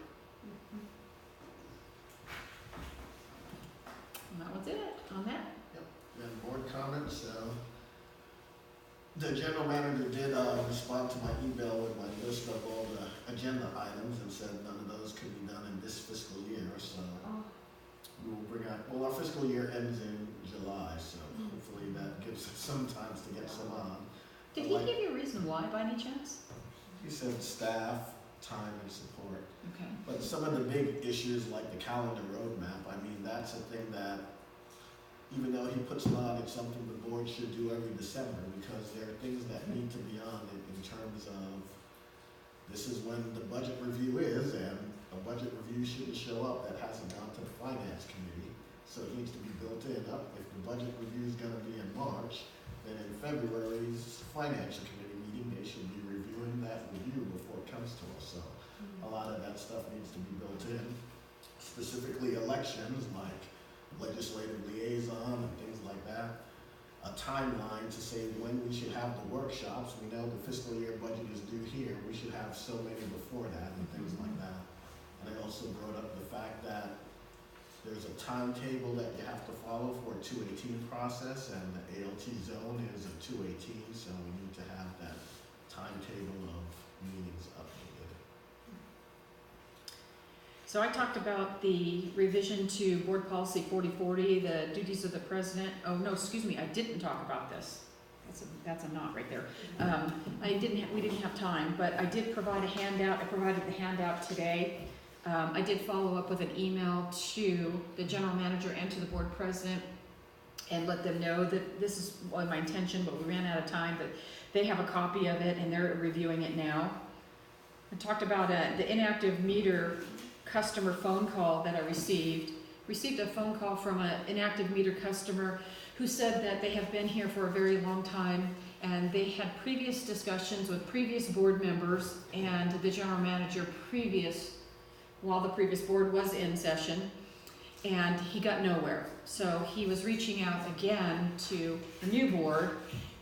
And that was it on that. And board comments, the general manager did respond to my email with my list of all the agenda items and said none of those could be done in this fiscal year, so we will bring out, well, our fiscal year ends in July, so hopefully that gives us some time to get some on. Did he give you a reason why by any chance? He said staff, time, and support. Okay. But some of the big issues like the calendar roadmap, I mean, that's a thing that, even though he puts it on, it's something the board should do every December, because there are things that need to be on it in terms of, this is when the budget review is, and a budget review shouldn't show up that hasn't gone to the finance committee, so it needs to be built in. If the budget review is gonna be in March, then in February's financial committee meeting, they should be reviewing that review before it comes to us, so a lot of that stuff needs to be built in. Specifically elections, like legislative liaison and things like that, a timeline to say when we should have the workshops. We know the fiscal year budget is due here, we should have so many before that and things like that. And I also brought up the fact that there's a timetable that you have to follow for a 218 process, and the ALT zone is a 218, so we need to have that timetable of meetings updated. So I talked about the revision to Board Policy 4040, the duties of the president. Oh, no, excuse me, I didn't talk about this. That's a knot right there. We didn't have time, but I did provide a handout. I provided the handout today. I did follow up with an email to the general manager and to the board president and let them know that this is my intention, but we ran out of time, but they have a copy of it and they're reviewing it now. I talked about the inactive meter customer phone call that I received a phone call from an inactive meter customer who said that they have been here for a very long time and they had previous discussions with previous board members and the general manager while the previous board was in session, and he got nowhere. So he was reaching out again to the new board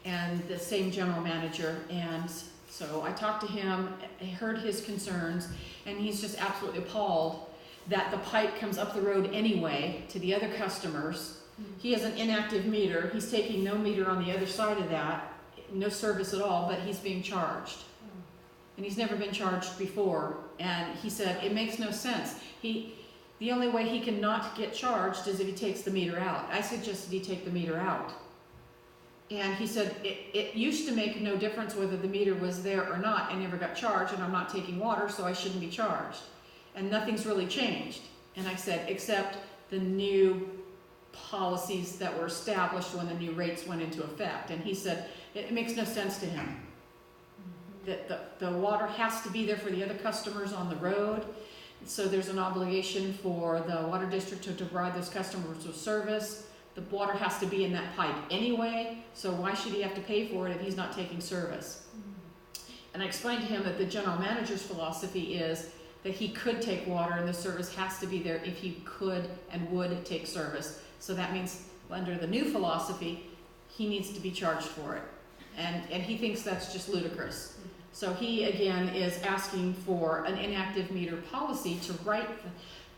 and the same general manager, and so I talked to him, I heard his concerns, and he's just absolutely appalled that the pipe comes up the road anyway to the other customers. He has an inactive meter, he's taking no meter on the other side of that, no service at all, but he's being charged. And he's never been charged before, and he said it makes no sense. The only way he can not get charged is if he takes the meter out. I suggested he take the meter out. And he said, it used to make no difference whether the meter was there or not. I never got charged, and I'm not taking water, so I shouldn't be charged. And nothing's really changed. And I said, except the new policies that were established when the new rates went into effect. And he said, it makes no sense to him. That the water has to be there for the other customers on the road. So there's an obligation for the water district to provide those customers with service. The water has to be in that pipe anyway, so why should he have to pay for it if he's not taking service? And I explained to him that the general manager's philosophy is that he could take water and the service has to be there if he could and would take service. So that means under the new philosophy, he needs to be charged for it. And he thinks that's just ludicrous. So he, again, is asking for an inactive meter policy to write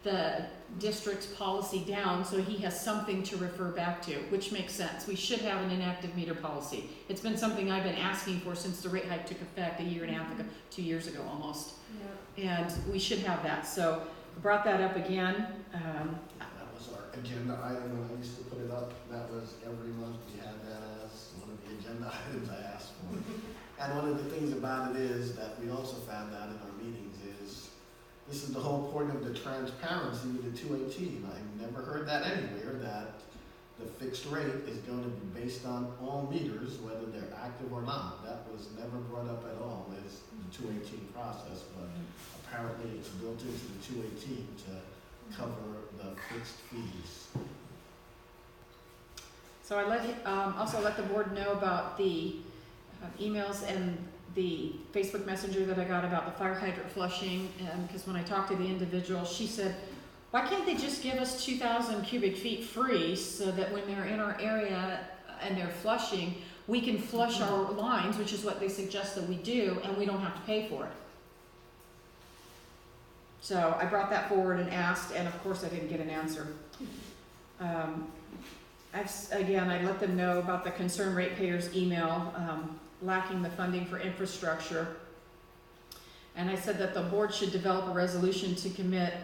the district's policy down so he has something to refer back to, which makes sense. We should have an inactive meter policy. It's been something I've been asking for since the rate hike took effect a year and a half ago, 2 years ago almost. Yeah. And we should have that. So I brought that up again. That was our agenda item when I used to put it up. That was every month we had that as one of the agenda items I asked for. And one of the things about it is that we also found out in our meetings is this is the whole point of the transparency with the 218. I've never heard that anywhere, that the fixed rate is going to be based on all meters, whether they're active or not. That was never brought up at all as the 218 process, but apparently it's built into the 218 to cover the fixed fees. So I also let the board know about the emails and the Facebook Messenger that I got about the fire hydrant flushing, because when I talked to the individual, she said, why can't they just give us 2,000 cubic feet free so that when they're in our area and they're flushing, we can flush our lines, which is what they suggest that we do, and we don't have to pay for it. So I brought that forward and asked, and of course I didn't get an answer. I let them know about the concerned ratepayers email, lacking the funding for infrastructure. And I said that the board should develop a resolution to commit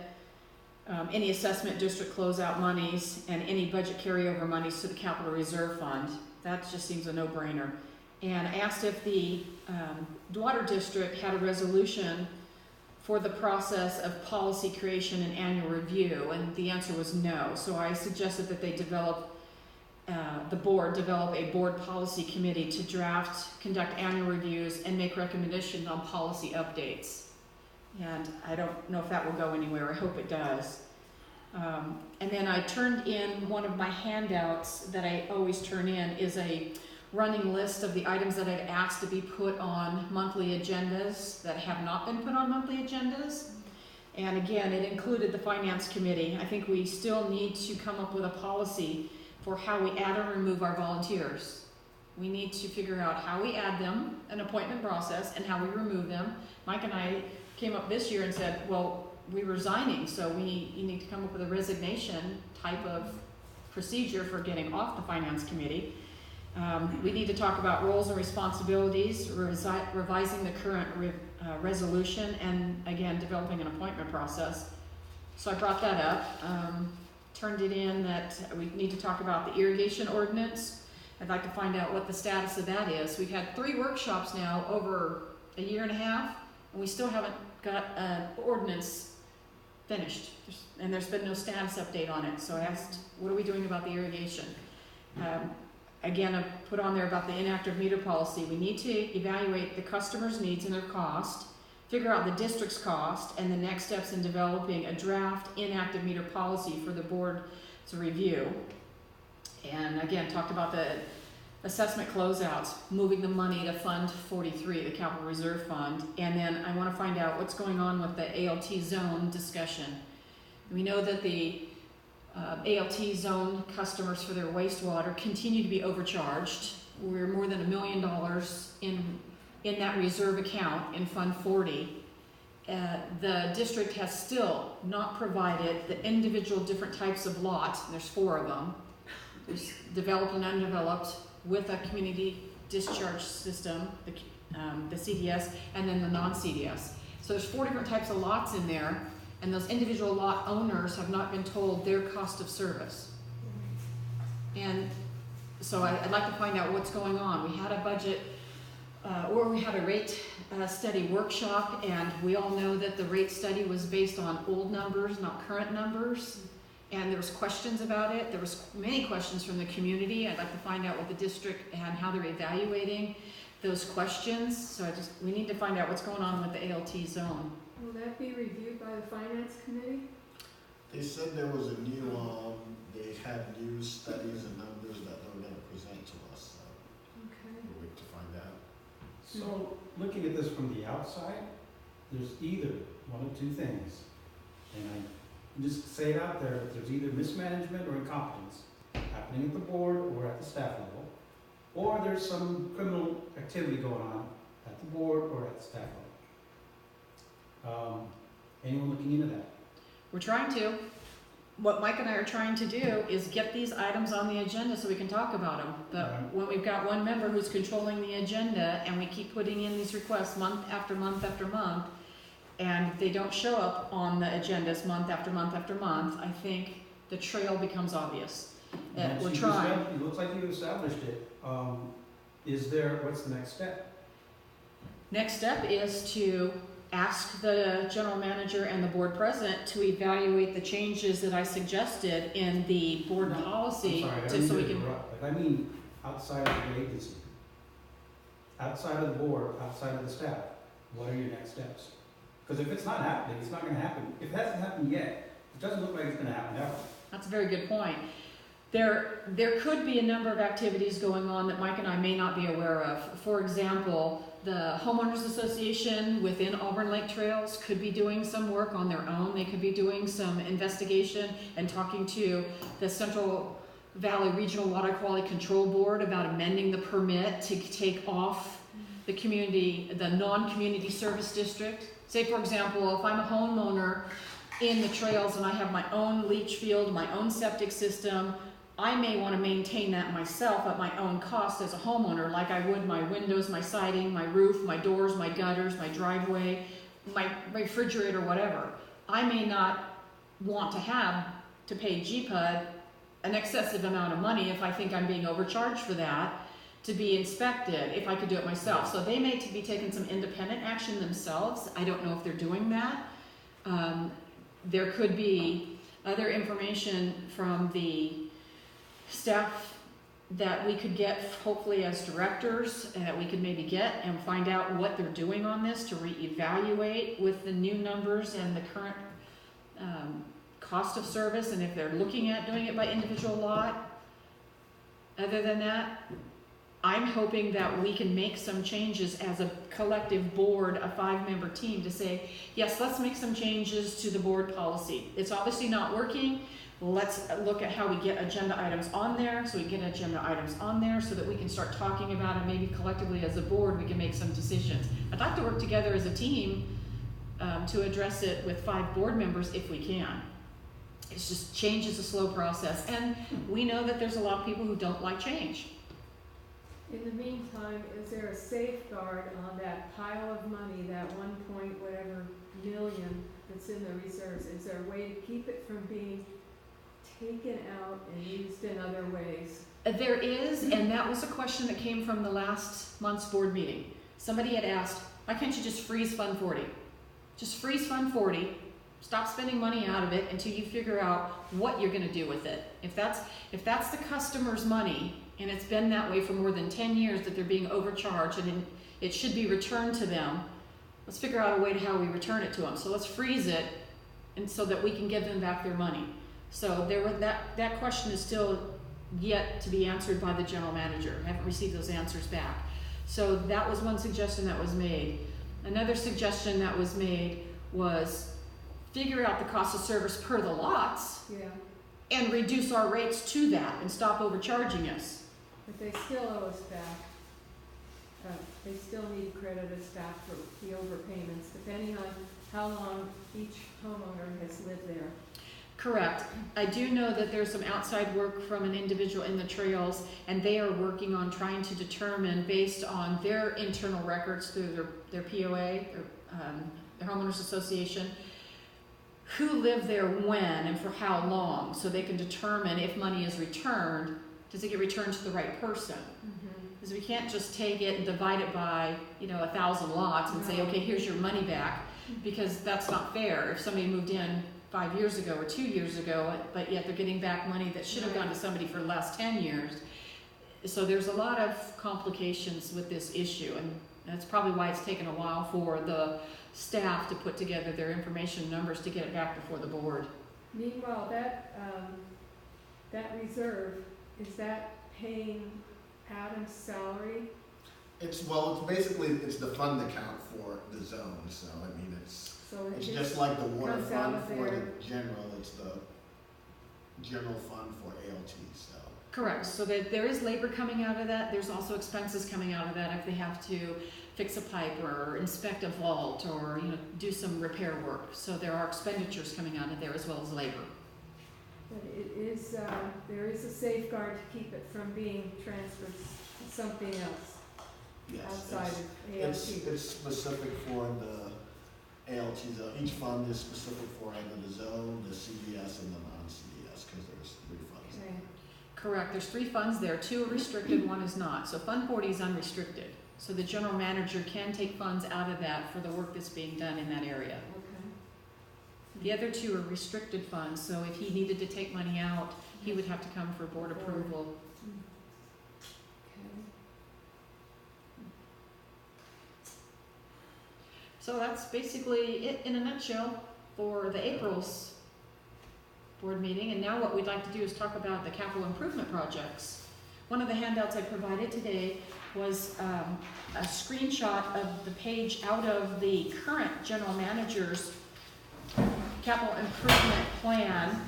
any assessment district closeout monies and any budget carryover monies to the capital reserve fund. That just seems a no-brainer. And I asked if the water district had a resolution for the process of policy creation and annual review, and the answer was no. So I suggested that they the board develop a board policy committee to conduct annual reviews, and make recommendations on policy updates. And I don't know if that will go anywhere. I hope it does. And then I turned in one of my handouts that I always turn in is a running list of the items that I'd asked to be put on monthly agendas that have not been put on monthly agendas. And again, it included the finance committee. I think we still need to come up with a policy for how we add or remove our volunteers. We need to figure out how we add them, an appointment process, and how we remove them. Mike and I came up this year and said, well, we're resigning, so you need to come up with a resignation type of procedure for getting off the finance committee. We need to talk about roles and responsibilities, revising the current resolution, and again, developing an appointment process. So I brought that up, turned it in that we need to talk about the irrigation ordinance. I'd like to find out what the status of that is. We've had 3 workshops now over a year and a half, and we still haven't got an ordinance finished, and there's been no status update on it. So I asked, what are we doing about the irrigation? Again, I put on there about the inactive meter policy. We need to evaluate the customer's needs and their cost, figure out the district's cost, and the next steps in developing a draft inactive meter policy for the board to review. And again, talked about the assessment closeouts, moving the money to Fund 43, the Capital Reserve Fund. And then I want to find out what's going on with the ALT zone discussion. We know that the ALT zone customers for their wastewater continue to be overcharged. We're more than $1 million in that reserve account in Fund 40. The district has still not provided the individual different types of lots. There's 4 of them. There's developed and undeveloped with a community discharge system, the CDS, and then the non-CDS. So there's 4 different types of lots in there, and those individual lot owners have not been told their cost of service. And so I'd like to find out what's going on. We had a budget, we had a rate study workshop, and we all know that the rate study was based on old numbers, not current numbers. And there was questions about it. There was many questions from the community. I'd like to find out what the district and how they're evaluating those questions. So we need to find out what's going on with the ALT zone. Will that be reviewed by the finance committee? They said there was a new, they had new studies and numbers that they were going to present to us. So Okay. we'll wait to find out. So, looking at this from the outside, there's either one of 2 things. And I just say it out there, there's either mismanagement or incompetence happening at the board or at the staff level, or there's some criminal activity going on at the board or at the staff level. Anyone looking into that? We're trying to. What Mike and I are trying to do is get these items on the agenda so we can talk about them. But when we've got one member who's controlling the agenda and we keep putting in these requests month after month after month, and they don't show up on the agendas month after month after month, I think the trail becomes obvious. We're trying. It looks like you established it. What's the next step? Next step is to ask the general manager and the board president to evaluate the changes that I suggested in the board No, policy, I'm sorry, I just didn't so we mean to can. interrupt, but I mean outside of the agency. Outside of the board, outside of the staff, what are your next steps? Because if it's not happening, it's not gonna happen. If it hasn't happened yet, it doesn't look like it's gonna happen ever. That's a very good point. There could be a number of activities going on that Mike and I may not be aware of. For example, the homeowners association within Auburn Lake Trails could be doing some work on their own. They could be doing some investigation and talking to the Central Valley Regional Water Quality Control Board about amending the permit to take off the community, the non-community service district. Say, for example, if I'm a homeowner in the trails and I have my own leach field, my own septic system, I may want to maintain that myself at my own cost as a homeowner, like I would my windows, my siding, my roof, my doors, my gutters, my driveway, my refrigerator, whatever. I may not want to have to pay GPUD an excessive amount of money if I think I'm being overcharged for that to be inspected, if I could do it myself. So they may be taking some independent action themselves. I don't know if they're doing that. There could be other information from the staff that we could get, hopefully as directors, and that we could maybe get and find out what they're doing on this to reevaluate with the new numbers and the current cost of service, and if they're looking at doing it by individual lot. Other than that, I'm hoping that we can make some changes as a collective board, a 5-member team, to say, yes, let's make some changes to the board policy. It's obviously not working. Let's look at how we get agenda items on there, so we get agenda items on there so that we can start talking about it. Maybe collectively as a board, we can make some decisions. I'd like to work together as a team to address it with 5 board members if we can. It's just change is a slow process, and we know that there's a lot of people who don't like change. In the meantime, is there a safeguard on that pile of money, that 1 point whatever million that's in the reserves? Is there a way to keep it from being taken out and used in other ways? There is, and that was a question that came from the last month's board meeting. Somebody had asked, why can't you just freeze Fund 40? Just freeze Fund 40, stop spending money out of it until you figure out what you're gonna do with it. If that's the customer's money, and it's been that way for more than 10 years that they're being overcharged and it should be returned to them, let's figure out a way to how we return it to them. So let's freeze it, and so that we can give them back their money. So that question is still yet to be answered by the general manager. I haven't received those answers back. So that was one suggestion that was made. Another suggestion that was made was figure out the cost of service per the lots Yeah, and reduce our rates to that and stop overcharging us. but they still owe us back. They still need to credit us back for the overpayments, depending on how long each homeowner has lived there. Correct. I do know that there's some outside work from an individual in the trails, and they are working on trying to determine, based on their internal records through their POA, their homeowners association, who lived there when and for how long, so they can determine if money is returned, does it get returned to the right person? Because we can't just take it and divide it by 1,000 lots and say, No. okay, here's your money back, because that's not fair. If somebody moved in 5 years ago or 2 years ago, but yet they're getting back money that should have gone to somebody for the last 10 years. So there's a lot of complications with this issue, and that's probably why it's taken a while for the staff to put together their information numbers to get it back before the board. Meanwhile, that reserve, is that paying Adam's salary? It's the fund account for the zone, so I mean, it's So it just like the water comes out fund of for there. the general, it's the general fund for ALT, so. Correct, so that there is labor coming out of that. There's also expenses coming out of that if they have to fix a pipe or inspect a vault or do some repair work. So there are expenditures coming out of there as well as labor. But it is, there is a safeguard to keep it from being transferred to something else Yes, outside of ALT. it's specific for the ALT zone. Each fund is specific for either the zone, the CDS, and the non-CDS, because there's 3 funds. Okay. Correct, there's 3 funds there, 2 are restricted, 1 is not. So Fund 40 is unrestricted. So the general manager can take funds out of that for the work that's being done in that area. Okay. The other 2 are restricted funds, so if he needed to take money out, he would have to come for board approval. Okay. So that's basically it in a nutshell for the April's board meeting. And now what we'd like to do is talk about the capital improvement projects. One of the handouts I provided today was a screenshot of the page out of the current general manager's capital improvement plan.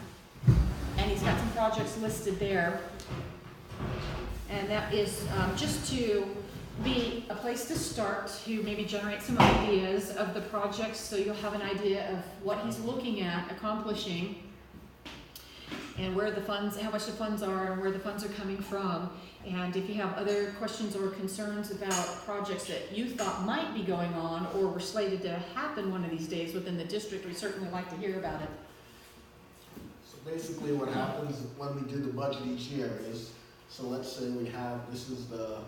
And he's got some projects listed there. And that is just to be a place to start to maybe generate some ideas of the projects, so you'll have an idea of what he's looking at accomplishing and where the funds, how much the funds are, and where the funds are coming from. And if you have other questions or concerns about projects that you thought might be going on or were slated to happen one of these days within the district, we'd certainly like to hear about it. So basically what happens when we do the budget each year is, so let's say we have, this is the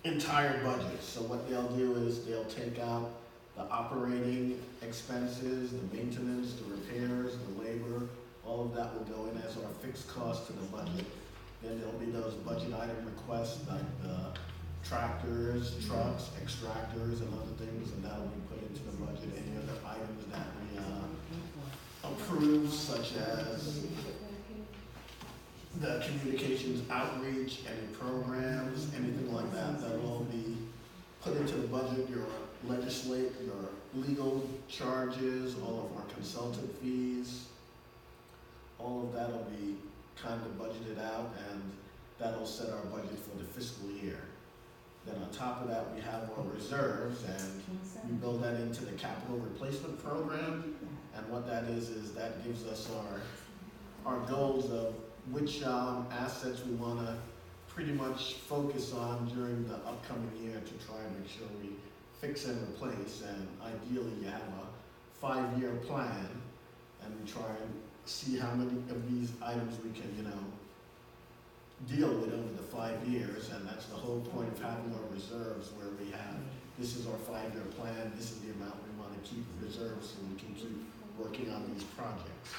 entire budget. So what they'll do is they'll take out the operating expenses, the maintenance, the repairs, the labor, all of that will go in as our fixed cost to the budget. Then there'll be those budget item requests like the tractors, trucks, extractors, and other things, and that'll be put into the budget. Any other items that we approve, such as the communications outreach, any programs, anything like that, that will all be put into the budget. Your legal charges, all of our consultant fees, all of that will be kind of budgeted out, and that'll set our budget for the fiscal year. Then on top of that, we have our reserves, and we build that into the capital replacement program. And what that is that gives us our goals of which assets we want to pretty much focus on during the upcoming year to try and make sure we fix and replace. And ideally, you have a 5-year plan, and we try and see how many of these items we can, deal with over the 5 years. And that's the whole point of having our reserves, where we have, this is our 5-year plan, this is the amount we want to keep reserves so we can keep working on these projects.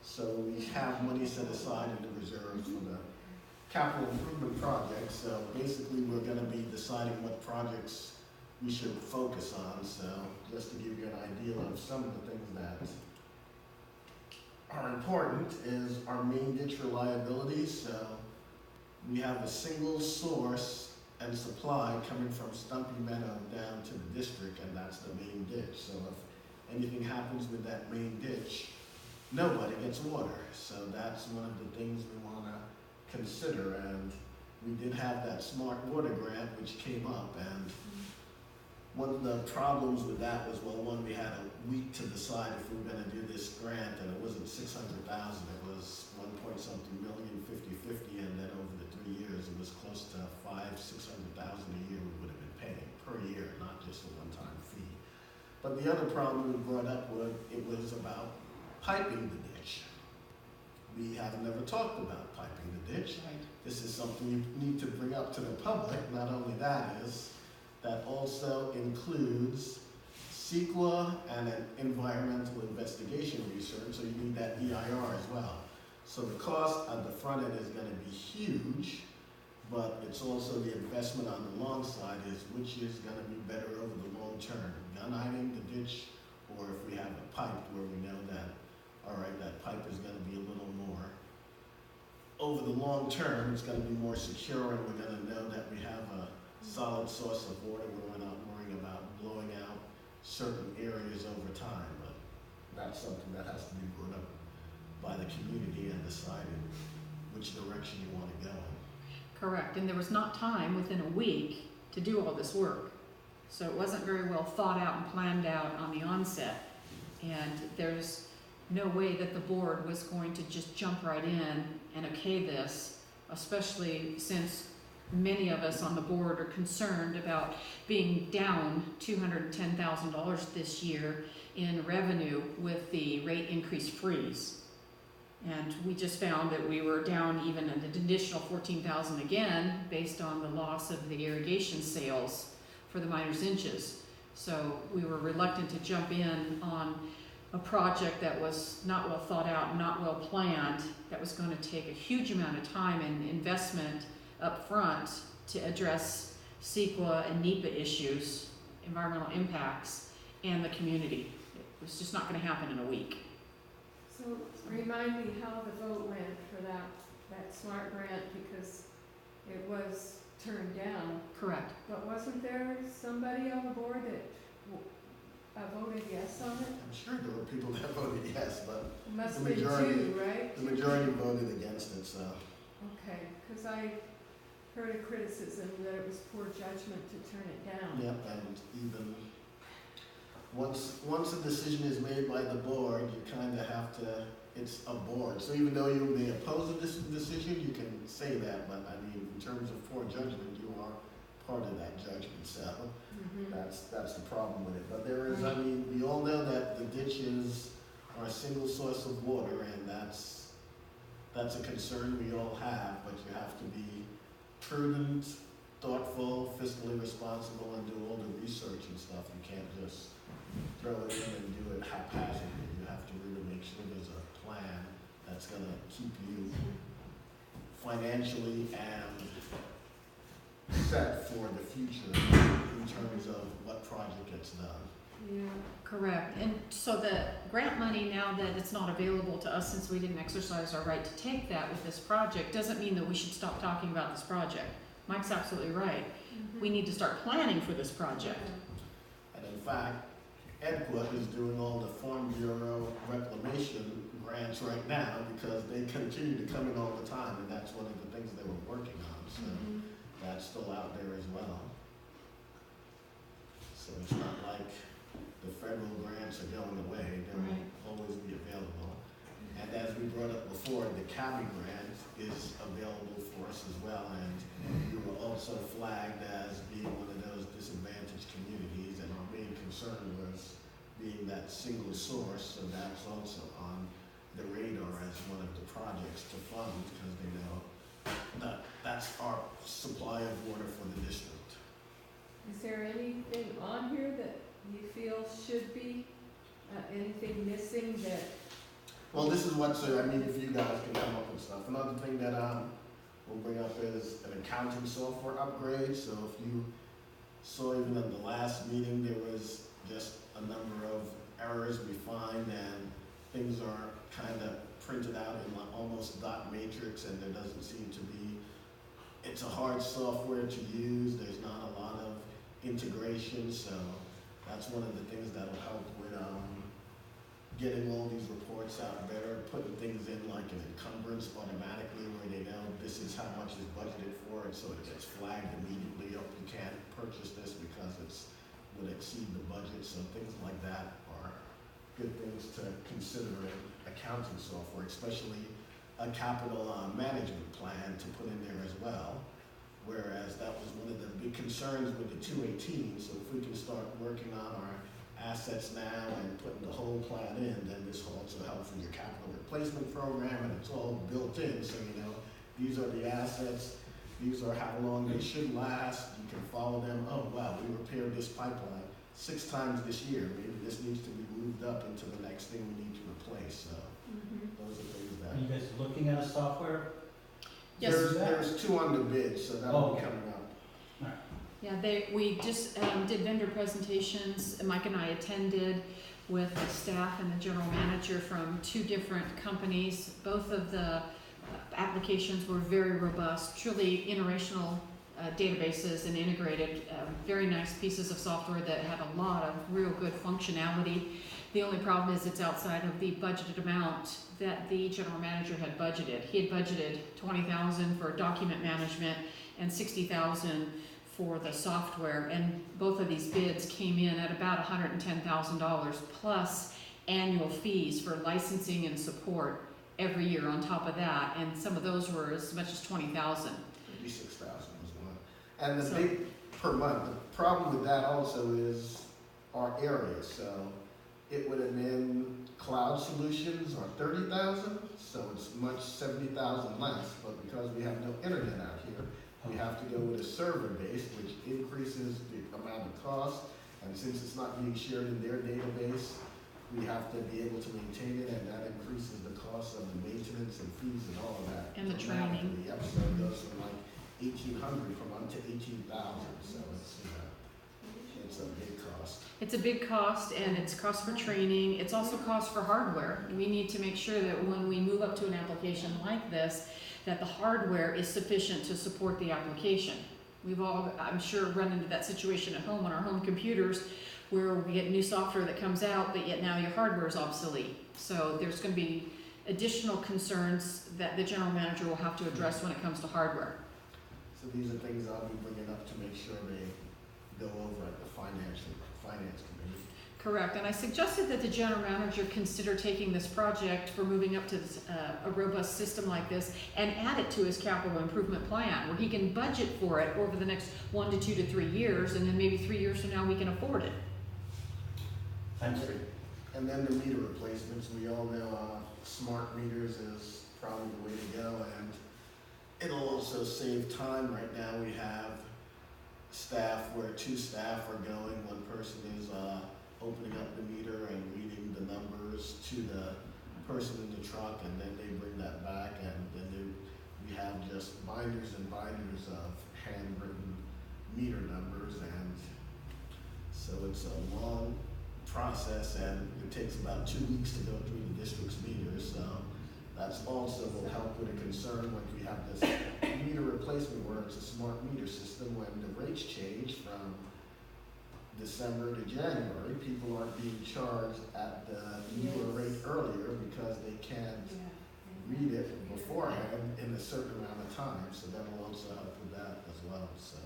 So we have money set aside in the reserves for the capital improvement projects. So basically, we're going to be deciding what projects we should focus on. So just to give you an idea of some of the things that are important is our main ditch reliability. So we have a single source and supply coming from Stumpy Meadow down to the district, and that's the main ditch. So if anything happens with that main ditch, nobody gets water. So that's one of the things we want to consider. And we did have that smart water grant which came up, and one of the problems with that was, well, one, we had a week to decide if we were going to do this grant, and it wasn't 600,000, it was 1.something million, 50-50, and then over the 3 years it was close to 500,000-600,000 a year we would have been paying per year, not just a one-time fee. But the other problem we brought up was it was about piping the ditch. We have never talked about piping the ditch. Right. This is something you need to bring up to the public. Not only that also includes CEQA and an environmental investigation research, so you need that EIR as well. So the cost at the front end is going to be huge, but it's also the investment on the long side is which is going to be better over the long term. Gun-hiding the ditch, or if we have it piped where we know that, all right, that pipe is going to be a little more, over the long term, it's going to be more secure, and we're going to know that we have a solid source of water where we're not worrying about blowing out certain areas over time. But that's something that has to be brought up by the community and decided which direction you want to go in. Correct, and there was not time within a week to do all this work. So it wasn't very well thought out and planned out on the onset. And there's no way that the board was going to just jump right in and okay this, especially since many of us on the board are concerned about being down $210,000 this year in revenue with the rate increase freeze. And we just found that we were down even an additional 14,000 again, based on the loss of the irrigation sales for the miners' inches. So we were reluctant to jump in on a project that was not well thought out, not well planned, that was going to take a huge amount of time and investment up front to address CEQA and NEPA issues, environmental impacts, and the community. It was just not going to happen in a week. So remind me how the vote went for that SMART grant, because it was turned down. Correct. But wasn't there somebody on the board that voted yes on it? I'm sure there were people that voted yes, but It must The have been majority- two, right? the majority voted against it, so. Okay, because I heard a criticism that it was poor judgment to turn it down. Yep, and even once a decision is made by the board, you kind of have to, it's a board. So even though you may oppose this decision, you can say that, but I mean, in terms of poor judgment, you are part of that judgment, so Mhm. that's the problem with it. But there is, I mean, we all know that the ditches are a single source of water, and that's a concern we all have, but you have to be prudent, thoughtful, fiscally responsible, and do all the research and stuff. You can't just throw it in and do it haphazardly. You have to really make sure there's a plan that's gonna keep you financially and set for the future in terms of what project gets done. Yeah. Correct. And so the grant money, now that it's not available to us since we didn't exercise our right to take that with this project, doesn't mean that we should stop talking about this project. Mike's absolutely right. Mhm. We need to start planning for this project. And in fact, EDPUD is doing all the Farm Bureau reclamation grants right now because they continue to come in all the time, and that's one of the things they were working on, so Mhm. that's still out there as well. So it's not like the federal grants are going away, they will Right. always be available. And as we brought up before, the county grant is available for us as well, and we were also flagged as being one of those disadvantaged communities, and our main concern was being that single source, so that's also on the radar as one of the projects to fund, because they know that that's our supply of water for the district. Is there anything on here that you feel should be, anything missing that? Well, this is what, so I mean, if you guys can come up with stuff. Another thing that we'll bring up is an accounting software upgrade. So if you saw even in the last meeting, there was just a number of errors we find, and things are kind of printed out in like almost dot matrix, and there doesn't seem to be, it's a hard software to use. There's not a lot of integration, so that's one of the things that'll help with getting all these reports out better, putting things in like an encumbrance automatically where they know this is how much is budgeted for it, so it gets flagged immediately. Oh, you can't purchase this because it's would exceed the budget. So things like that are good things to consider in accounting software, especially a capital management plan to put in there as well. Whereas that was one of the big concerns with the 218. So if we can start working on our assets now and putting the whole plan in, then this also helps with your capital replacement program, and it's all built in, so you know these are the assets, these are how long they should last. You can follow them. Oh wow, we repaired this pipeline 6 times this year, maybe this needs to be moved up into the next thing we need to replace. So Mhm. those are things Are you that guys looking at a software? Yes. there's 2 on the bid, so that'll be coming up. Yeah, we just did vendor presentations. Mike and I attended with the staff and the general manager from 2 different companies. Both of the applications were very robust, truly generational databases and integrated, very nice pieces of software that had a lot of real good functionality. The only problem is it's outside of the budgeted amount that the general manager had budgeted. He had budgeted $20,000 for document management and $60,000 for the software, and both of these bids came in at about $110,000 plus annual fees for licensing and support every year on top of that, and some of those were as much as $20,000. 56,000 was one. And the So- big per month, the problem with that also is our area. So it would have been cloud solutions or 30,000, so it's much 70,000 less, but because we have no internet out here, we have to go with a server base, which increases the amount of cost, and since it's not being shared in their database, we have to be able to maintain it, and that increases the cost of the maintenance and fees and all of that. And the training. The episode goes from like 1,800 from up to 18,000, so it's a big cost. It's a big cost, and it's cost for training. It's also cost for hardware. We need to make sure that when we move up to an application like this, that the hardware is sufficient to support the application. We've all, I'm sure, run into that situation at home on our home computers where we get new software that comes out, but yet now your hardware is obsolete. So there's going to be additional concerns that the general manager will have to address when it comes to hardware. So these are things I'll be bringing up to make sure they go over at the finance committee. Correct, and I suggested that the general manager consider taking this project for moving up to this, a robust system like this and add it to his capital improvement plan, where he can budget for it over the next 1 to 2 to 3 years, and then maybe 3 years from now we can afford it. Thanks, Rick. And then the meter replacements, we all know smart meters is probably the way to go, and it'll also save time. Right now we have staff where 2 staff are going, 1 person is opening up the meter and reading the numbers to the person in the truck, and then they bring that back, and then we have just binders and binders of handwritten meter numbers, and so it's a long process, and it takes about 2 weeks to go through the district's meters, so that's also will help with a concern when we have this meter replacement where it's a smart meter system. When the rates change from December to January, people aren't being charged at the newer rate earlier because they can't read it beforehand in a certain amount of time, so that will also help with that as well. So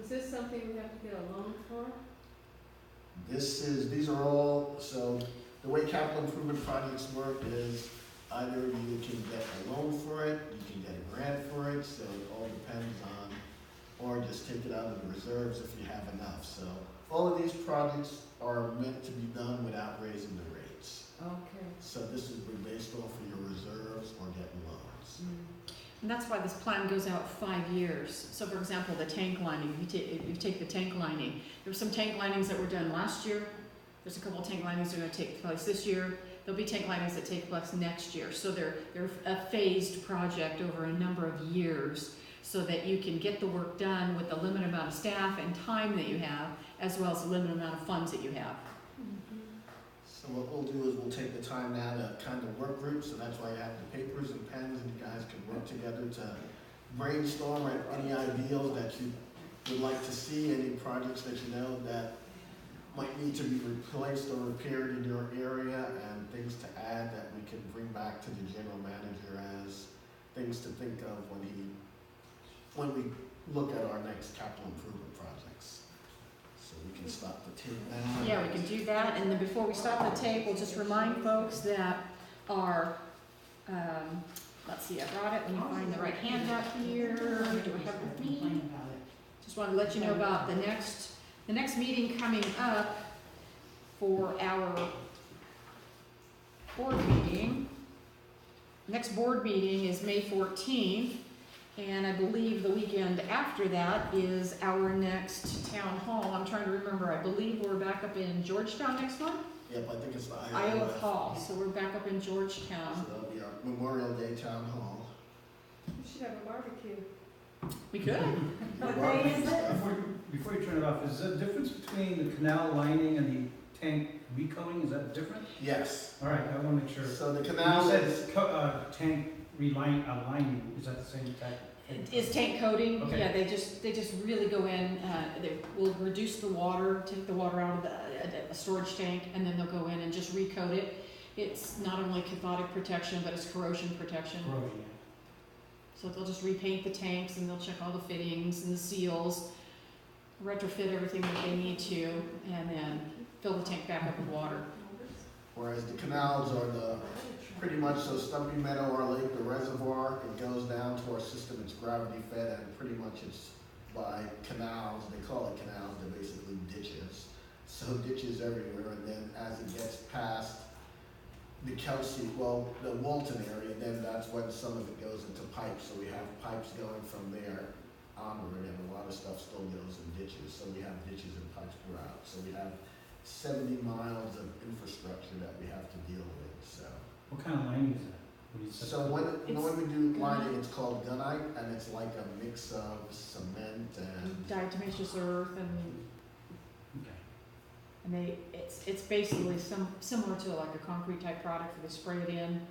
is this something we have to get a loan for? these are all, so the way capital improvement projects work is either you can get a loan for it, you can get a grant for it, so it all depends on, or just take it out of the reserves if you have enough. So all of these projects are meant to be done without raising the rates. Okay. So this is based off of your reserves or getting loans. And that's why this plan goes out 5 years. So for example, the tank lining, if you take the tank lining, there were some tank linings that were done last year. There's a couple of tank linings that are going to take place this year. There'll be tank linings that take place next year. So they're a phased project over a number of years so that you can get the work done with the limited amount of staff and time that you have, as well as the limited amount of funds that you have. So what we'll do is we'll take the time now to kind of work groups, so that's why you have the papers and pens, and you guys can work together to brainstorm at any ideals that you would like to see, any projects that you know that might need to be replaced or repaired in your area, and things to add that we can bring back to the general manager as things to think of when we look at our next capital improvement projects. So we can stop the tape now. Yeah, we can do that, and then before we stop the tape, we'll just remind folks that our, let's see, I brought it, let me find the right handout here, do I have it with me? Just wanted to let you know about the next meeting coming up for our board meeting. Next board meeting is May 14th, and I believe the weekend after that is our next town hall. I'm trying to remember, I believe we're back up in Georgetown next month? Yep, I think it's the Iowa Hall, so we're back up in So Georgetown. that'll be our Memorial Day Town Hall. We should have a barbecue. We could. What day is it? Before you turn it off, is there a difference between the canal lining and the tank recoating? Is that different? Yes. All right, I want to make sure. So the You canal said is, it's tank lining, is that the same type? Is tank coating, Okay. yeah, they just really go in, they will reduce the water, take the water out of a storage tank, and then they'll go in and just recoat it. It's not only cathodic protection, but it's corrosion protection. Corrosion, So they'll just repaint the tanks and they'll check all the fittings and the seals, retrofit everything that they need to, and then fill the tank back up with water. whereas the canals are pretty much so Stumpy Meadow, our lake, the reservoir, it goes down to our system, it's gravity fed, and pretty much it's by canals, they call it canals, they're basically ditches. So ditches everywhere, and then as it gets past the Kelsey, well, the Walton area, then that's when some of it goes into pipes. So we have pipes going from there onward, and a lot of stuff still goes in ditches. So we have ditches and pipes throughout. So we have 70 miles of infrastructure that we have to deal with, so. What kind of lining is that? What do you say? So when we do It's lining, it's called gunite, and it's like a mix of cement and, Diatomaceous earth Okay. and it's basically similar to like a concrete type product where they spray it in.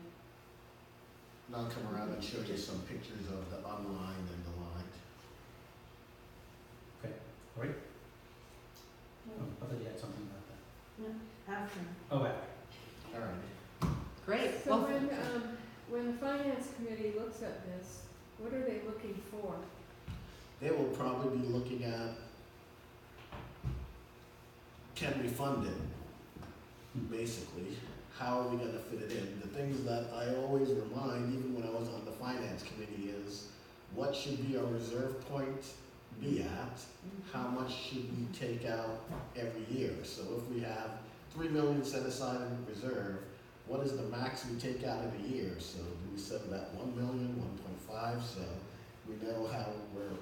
and I'll come around and show you some pictures of the unlined and the lined. Oh, I thought you had something about that. After. Oh, wow. All right. Great. So Well, when the finance committee looks at this, what are they looking for? They will probably be looking at, can we fund it, basically? How are we gonna fit it in? The things that I always remind, even when I was on the finance committee, is what should be our reserve point be at? How much should we take out every year? So if we have 3 million set aside in reserve, what is the max we take out in a year? So do we set it at 1 million, 1.5? So we know how we're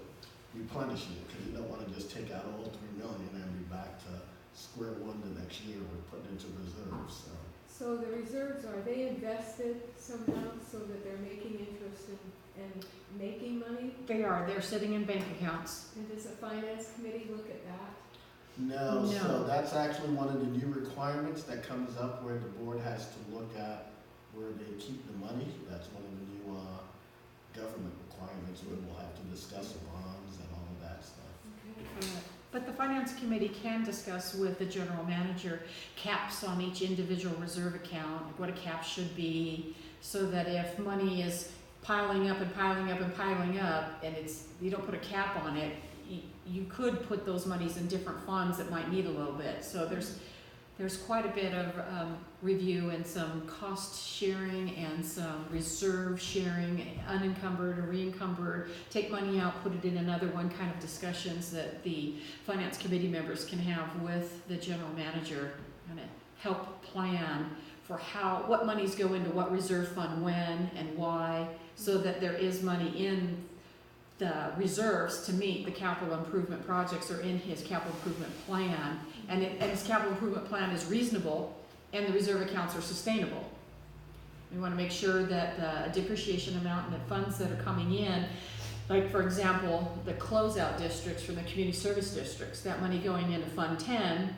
replenishing it, because you don't wanna just take out all 3 million and be back to square one the next year. We're putting into reserves, so. So the reserves, are they invested somehow so that they're making interest and making money? they're sitting in bank accounts. And does the finance committee look at that? No, No. so that's actually one of the new requirements that comes up where the board has to look at where they keep the money. That's one of the new, government requirements where we'll have to discuss bonds and all of that stuff. Okay. But the finance committee can discuss with the general manager caps on each individual reserve account, like what a cap should be, so that if money is piling up and piling up and piling up, and you don't put a cap on it, you could put those monies in different funds that might need a little bit. So there's quite a bit of review and some cost sharing and some reserve sharing, unencumbered or re-encumbered, take money out, put it in another one, kind of discussions that the finance committee members can have with the general manager, kind of help plan for what monies go into what reserve fund when and why, so that there is money in the reserves to meet the capital improvement projects or in his capital improvement plan, and his capital improvement plan is reasonable and the reserve accounts are sustainable. We want to make sure that the depreciation amount and the funds that are coming in, like for example, the closeout districts from the community service districts, that money going into Fund 10,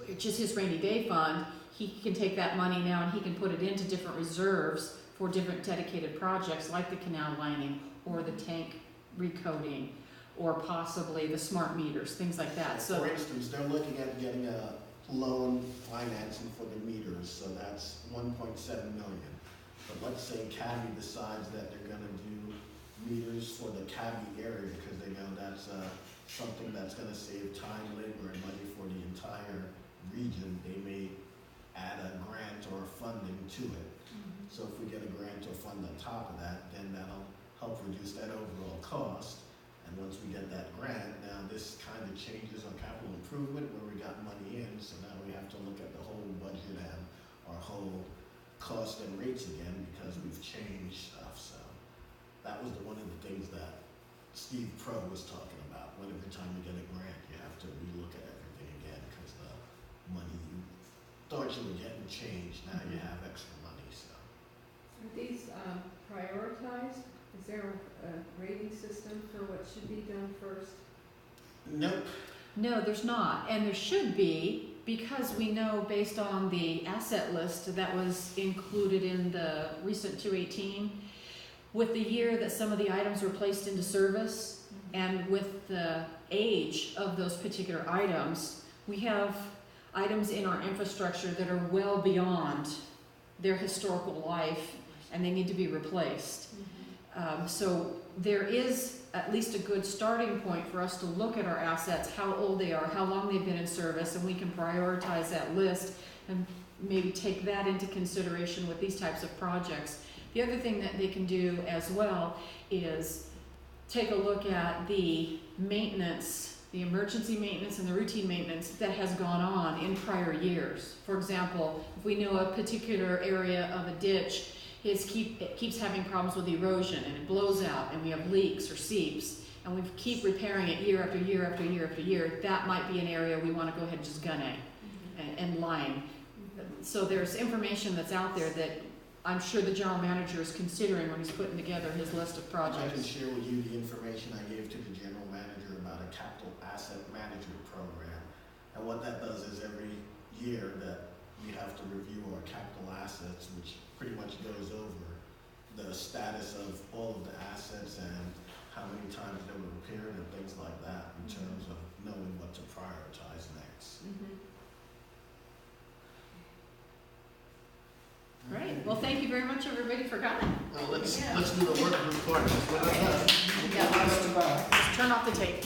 which is his rainy day fund, he can take that money now and he can put it into different reserves for different dedicated projects like the canal lining or the tank recoating, or possibly the smart meters, things like that. So, for instance, they're looking at getting a loan financing for the meters, so that's 1.7 million. But let's say Cabby decides that they're gonna do meters for the Cabby area, because they know that's something that's gonna save time, labor, and money for the entire region. They may add a grant or funding to it. So if we get a grant or fund on top of that, then that'll help reduce that overall cost. And once we get that grant, now this kind of changes our capital improvement where we got money in, so now we have to look at the whole budget and our whole cost and rates again because we've changed stuff. So that was one of the things that Steve Pro was talking about. When every time you get a grant, you have to relook at everything again because the money you thought you were getting changed, now you have extra money. So Are these prioritized? Is there a rating system for what should be done first? nope. no, there's not, and there should be, because we know based on the asset list that was included in the recent 218, with the year that some of the items were placed into service, and with the age of those particular items, we have items in our infrastructure that are well beyond their historical life, and they need to be replaced. So there is at least a good starting point for us to look at our assets, how old they are, how long they've been in service, and we can prioritize that list and maybe take that into consideration with these types of projects. The other thing that they can do as well is take a look at the maintenance the emergency maintenance and the routine maintenance that has gone on in prior years. For example, if we know a particular area of a ditch it keeps having problems with erosion and it blows out and we have leaks or seeps, and we keep repairing it year after year after year after year, that might be an area we want to go ahead and just gun A and line. So there's information that's out there that I'm sure the general manager is considering when he's putting together his list of I can projects. share with you the information I gave to the general manager about a capital asset management program. And what that does is every year that we have to review our capital assets, which pretty much goes over the status of all of the assets and how many times they were repaired and things like that in terms of knowing what to prioritize next. Great, well, thank you very much, everybody, for coming. Let's do the work report. Yeah, let's turn off the tape.